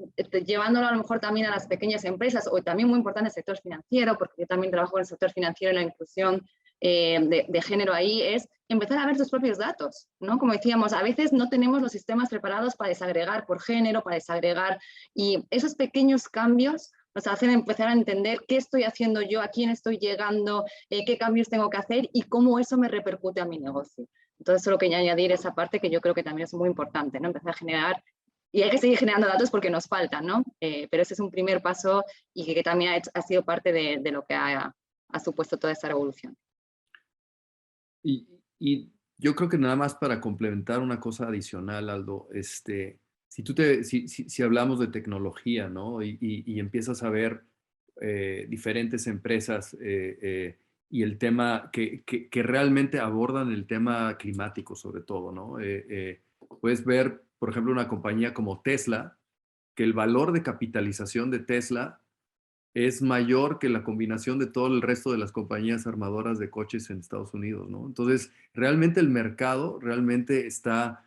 llevándolo a lo mejor también a las pequeñas empresas, o también muy importante el sector financiero, porque yo también trabajo en el sector financiero y la inclusión de género ahí, es empezar a ver tus propios datos, ¿no? Como decíamos, a veces no tenemos los sistemas preparados para desagregar por género, para desagregar, y esos pequeños cambios nos hacen empezar a entender qué estoy haciendo yo, a quién estoy llegando, qué cambios tengo que hacer y cómo eso me repercute a mi negocio. Entonces, solo quería añadir esa parte que yo creo que también es muy importante, ¿no? Empezar a generar, y hay que seguir generando datos porque nos faltan, ¿no? Pero ese es un primer paso y que también ha sido parte de lo que ha supuesto toda esta revolución. Y yo creo que nada más para complementar una cosa adicional, Aldo, si hablamos de tecnología, ¿no? Y empiezas a ver diferentes empresas y el tema que realmente abordan el tema climático sobre todo, ¿no? Puedes ver, por ejemplo, una compañía como Tesla, que el valor de capitalización de Tesla es mayor que la combinación de todo el resto de las compañías armadoras de coches en Estados Unidos, ¿no? Entonces, realmente el mercado realmente está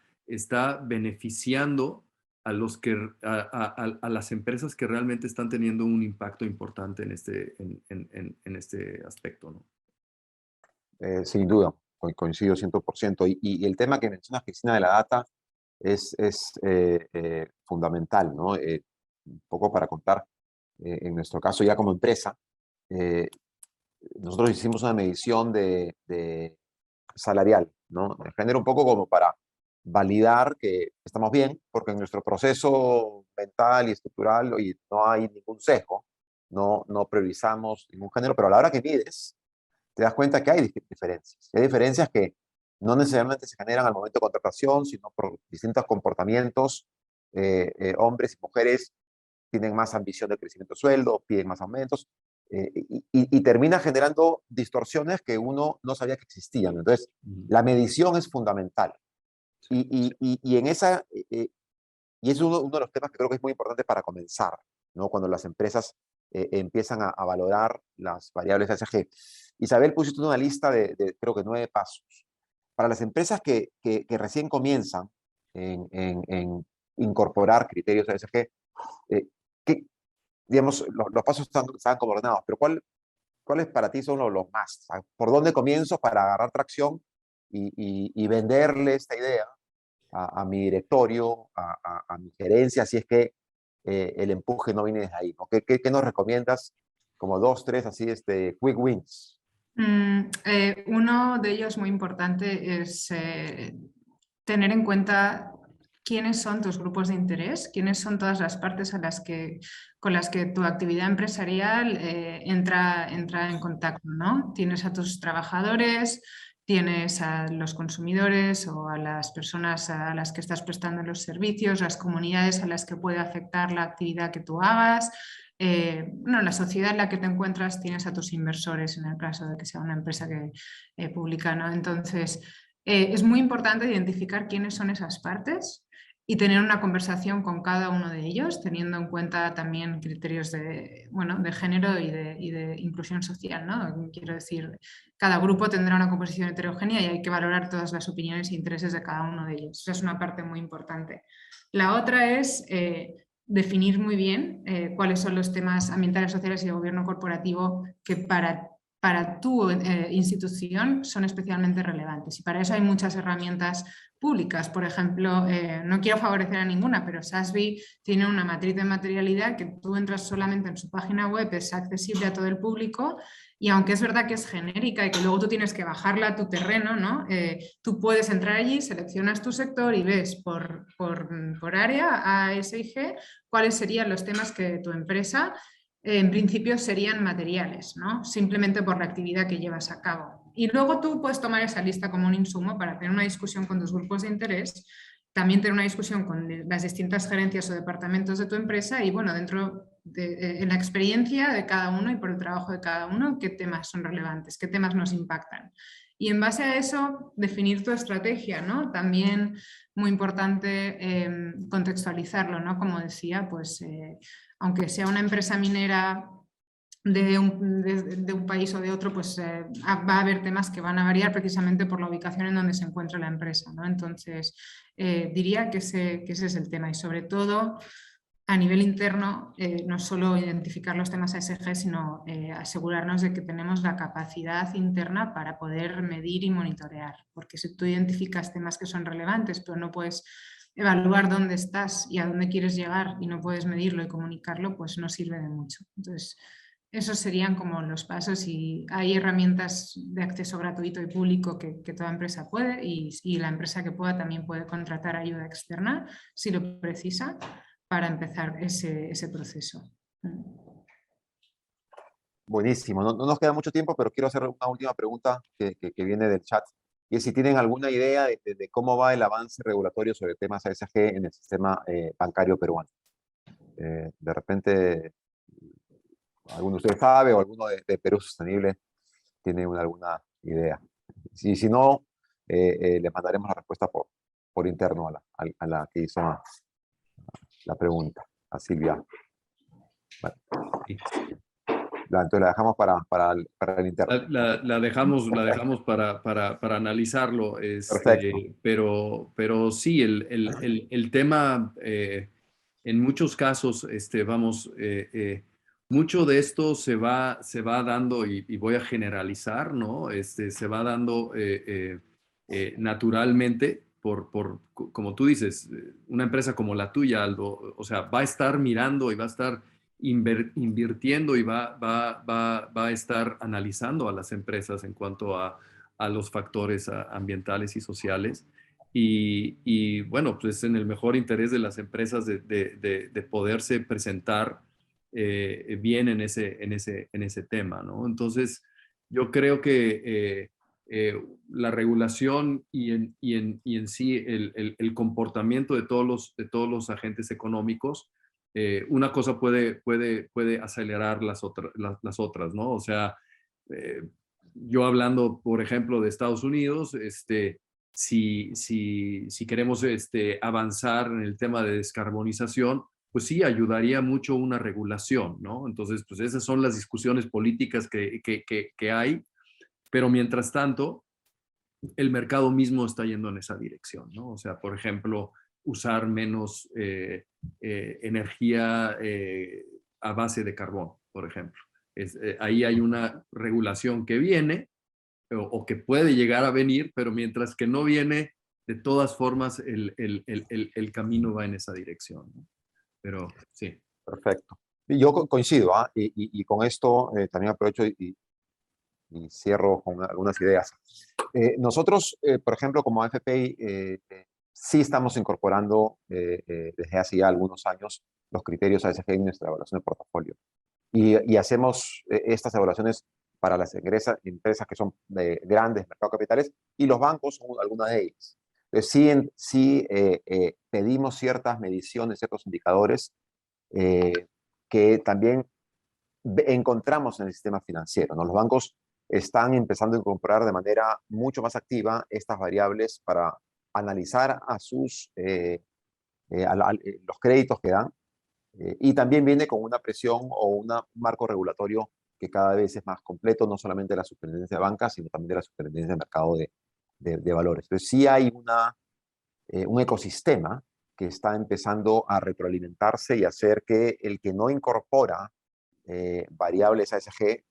beneficiando a las empresas que realmente están teniendo un impacto importante en este aspecto, ¿no? Sin duda, coincido 100%. Y el tema que mencionas, Cristina, de la data es fundamental, ¿no? Un poco para contar, en nuestro caso ya como empresa, nosotros hicimos una medición de salarial, ¿no? De género, un poco como para validar que estamos bien, porque en nuestro proceso mental y estructural no hay ningún sesgo, no priorizamos ningún género, pero a la hora que mides, te das cuenta que hay diferencias. Hay diferencias que no necesariamente se generan al momento de contratación, sino por distintos comportamientos. Hombres y mujeres tienen más ambición de crecimiento de sueldo, piden más aumentos, y termina generando distorsiones que uno no sabía que existían. Entonces, la medición es fundamental. Y es uno de los temas que creo que es muy importante para comenzar, ¿no? Cuando las empresas empiezan a valorar las variables ESG. Isabel, pusiste una lista de creo que 9 pasos. Para las empresas que recién comienzan en incorporar criterios ESG, digamos, los pasos están como ordenados, pero ¿cuáles para ti son los más? ¿Por dónde comienzo para agarrar tracción y venderle esta idea a mi directorio, a mi gerencia, si es que el empuje no viene desde ahí, ¿no? ¿Qué nos recomiendas como 2, 3 así, quick wins? Uno de ellos muy importante es tener en cuenta quiénes son tus grupos de interés, quiénes son todas las partes con las que tu actividad empresarial entra en contacto, ¿no? Tienes a tus trabajadores, tienes a los consumidores o a las personas a las que estás prestando los servicios, las comunidades a las que puede afectar la actividad que tú hagas. La sociedad en la que te encuentras, tienes a tus inversores en el caso de que sea una empresa que pública, ¿no? Entonces, es muy importante identificar quiénes son esas partes y tener una conversación con cada uno de ellos, teniendo en cuenta también criterios de género y de inclusión social, ¿no? Quiero decir, cada grupo tendrá una composición heterogénea y hay que valorar todas las opiniones e intereses de cada uno de ellos. Esa es una parte muy importante. La otra es definir muy bien cuáles son los temas ambientales, sociales y de gobierno corporativo que para tu institución son especialmente relevantes. Y para eso hay muchas herramientas públicas. Por ejemplo, no quiero favorecer a ninguna, pero SASB tiene una matriz de materialidad que tú entras solamente en su página web, es accesible a todo el público, y aunque es verdad que es genérica y que luego tú tienes que bajarla a tu terreno, ¿no? Tú puedes entrar allí, seleccionas tu sector y ves por área, A, S y G, cuáles serían los temas que tu empresa en principio serían materiales, ¿no? Simplemente por la actividad que llevas a cabo. Y luego tú puedes tomar esa lista como un insumo para tener una discusión con tus grupos de interés, también tener una discusión con las distintas gerencias o departamentos de tu empresa y, bueno, dentro en la experiencia de cada uno y por el trabajo de cada uno, qué temas son relevantes, qué temas nos impactan. Y en base a eso, definir tu estrategia, ¿no? También muy importante contextualizarlo, ¿no? Como decía, pues aunque sea una empresa minera de un país o de otro, pues va a haber temas que van a variar precisamente por la ubicación en donde se encuentra la empresa, ¿no? Entonces, diría que ese es el tema, y sobre todo a nivel interno, no solo identificar los temas ESG, sino asegurarnos de que tenemos la capacidad interna para poder medir y monitorear, porque si tú identificas temas que son relevantes, pero no puedes evaluar dónde estás y a dónde quieres llegar y no puedes medirlo y comunicarlo, pues no sirve de mucho. Entonces, esos serían como los pasos, y hay herramientas de acceso gratuito y público que toda empresa puede, y la empresa que pueda también puede contratar ayuda externa si lo precisa para empezar ese proceso. Buenísimo. No nos queda mucho tiempo, pero quiero hacer una última pregunta que viene del chat. Y es si tienen alguna idea de cómo va el avance regulatorio sobre temas ESG en el sistema bancario peruano. De repente, alguno de ustedes sabe, o alguno de Perú Sostenible tiene alguna idea. Si no, les mandaremos la respuesta por interno a la que hizo la pregunta, a Silvia. Bueno. Entonces la dejamos para el interno. La dejamos para analizarlo. Pero sí, el tema, en muchos casos, mucho de esto se va dando, y voy a generalizar, ¿no? Se va dando naturalmente como tú dices, una empresa como la tuya, Aldo, o sea, va a estar mirando y va a estar invirtiendo y va a estar analizando a las empresas en cuanto a los factores ambientales y sociales. Y bueno, pues en el mejor interés de las empresas de poderse presentar bien en ese tema, ¿no? Entonces, yo creo que la regulación y en sí el comportamiento de todos los agentes económicos, una cosa puede acelerar las otras, ¿no? O sea, yo hablando, por ejemplo, de Estados Unidos, si queremos avanzar en el tema de descarbonización, pues sí, ayudaría mucho una regulación, ¿no? Entonces, pues esas son las discusiones políticas que hay, pero mientras tanto, el mercado mismo está yendo en esa dirección, ¿no? O sea, por ejemplo, usar menos energía a base de carbón, por ejemplo. Ahí hay una regulación que viene o que puede llegar a venir, pero mientras que no viene, de todas formas, el camino va en esa dirección, ¿no? Pero sí. Perfecto. Yo coincido, y con esto también aprovecho y cierro con algunas ideas. Nosotros, por ejemplo, como AFP, sí estamos incorporando desde hace ya algunos años los criterios ESG en nuestra evaluación de portafolio. Y hacemos estas evaluaciones para las empresas que son grandes, mercados capitales, y los bancos son algunas de ellas. Entonces, sí pedimos ciertas mediciones, ciertos indicadores que también encontramos en el sistema financiero, ¿no? Los bancos están empezando a incorporar de manera mucho más activa estas variables para analizar a los créditos que dan, y también viene con una presión o un marco regulatorio que cada vez es más completo, no solamente de la Superintendencia de Banca, sino también de la Superintendencia de Mercado de Valores. Entonces sí hay un ecosistema que está empezando a retroalimentarse y hacer que el que no incorpora variables ESG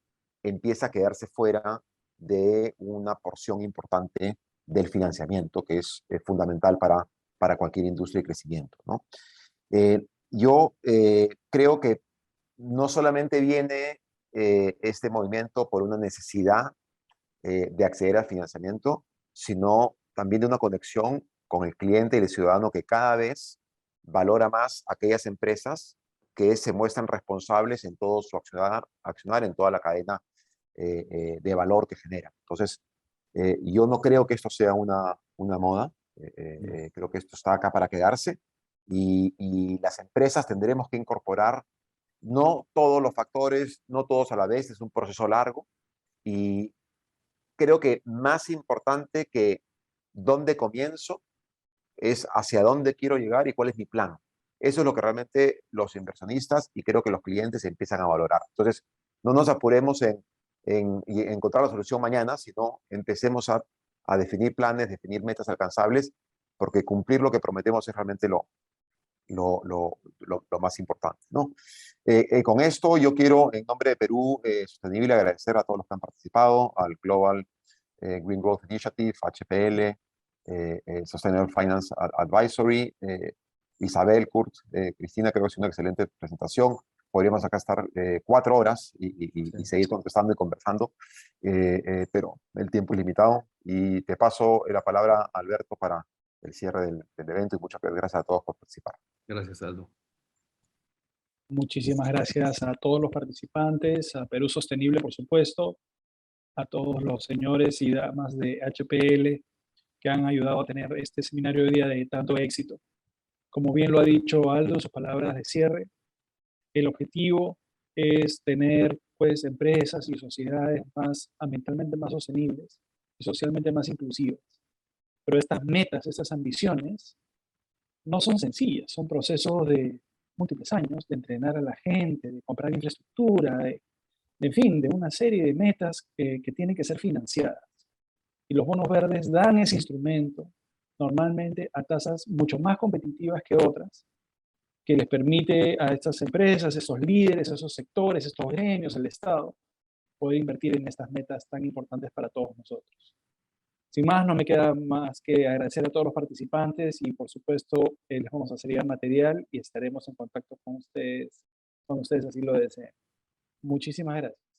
empieza a quedarse fuera de una porción importante del financiamiento, que es fundamental para cualquier industria de crecimiento, ¿no? Yo creo que no solamente viene este movimiento por una necesidad de acceder al financiamiento, sino también de una conexión con el cliente y el ciudadano que cada vez valora más aquellas empresas que se muestran responsables en todo su accionar en toda la cadena de valor que generan. Entonces, yo no creo que esto sea una moda, creo que esto está acá para quedarse, y las empresas tendremos que incorporar no todos los factores, no todos a la vez, es un proceso largo, y creo que más importante que dónde comienzo es hacia dónde quiero llegar y cuál es mi plan. eso es lo que realmente los inversionistas y creo que los clientes empiezan a valorar. Entonces, no nos apuremos en encontrar la solución mañana, sino empecemos a definir planes, definir metas alcanzables, porque cumplir lo que prometemos es realmente lo más importante, ¿no? Con esto yo quiero, en nombre de Perú Sostenible, agradecer a todos los que han participado, al Global Green Growth Initiative, HPL, Sustainable Finance Advisory, Isabel, Kurt, Cristina, creo que es una excelente presentación. Podríamos acá estar 4 horas y seguir contestando y conversando, pero el tiempo es limitado. Y te paso la palabra, Alberto, para el cierre del evento, y muchas gracias a todos por participar. Gracias, Aldo. Muchísimas gracias a todos los participantes, a Perú Sostenible, por supuesto, a todos los señores y damas de HPL que han ayudado a tener este seminario de día de tanto éxito. Como bien lo ha dicho Aldo en sus palabras de cierre, el objetivo es tener pues empresas y sociedades más ambientalmente más sostenibles y socialmente más inclusivas. Pero estas metas, estas ambiciones, no son sencillas, son procesos de múltiples años, de entrenar a la gente, de comprar infraestructura, en fin, de una serie de metas que tienen que ser financiadas. Y los bonos verdes dan ese instrumento, normalmente a tasas mucho más competitivas que otras, que les permite a estas empresas, esos líderes, esos sectores, estos gremios, el Estado, poder invertir en estas metas tan importantes para todos nosotros. Sin más, no me queda más que agradecer a todos los participantes y, por supuesto, les vamos a hacer material y estaremos en contacto con ustedes cuando ustedes así lo deseen. Muchísimas gracias.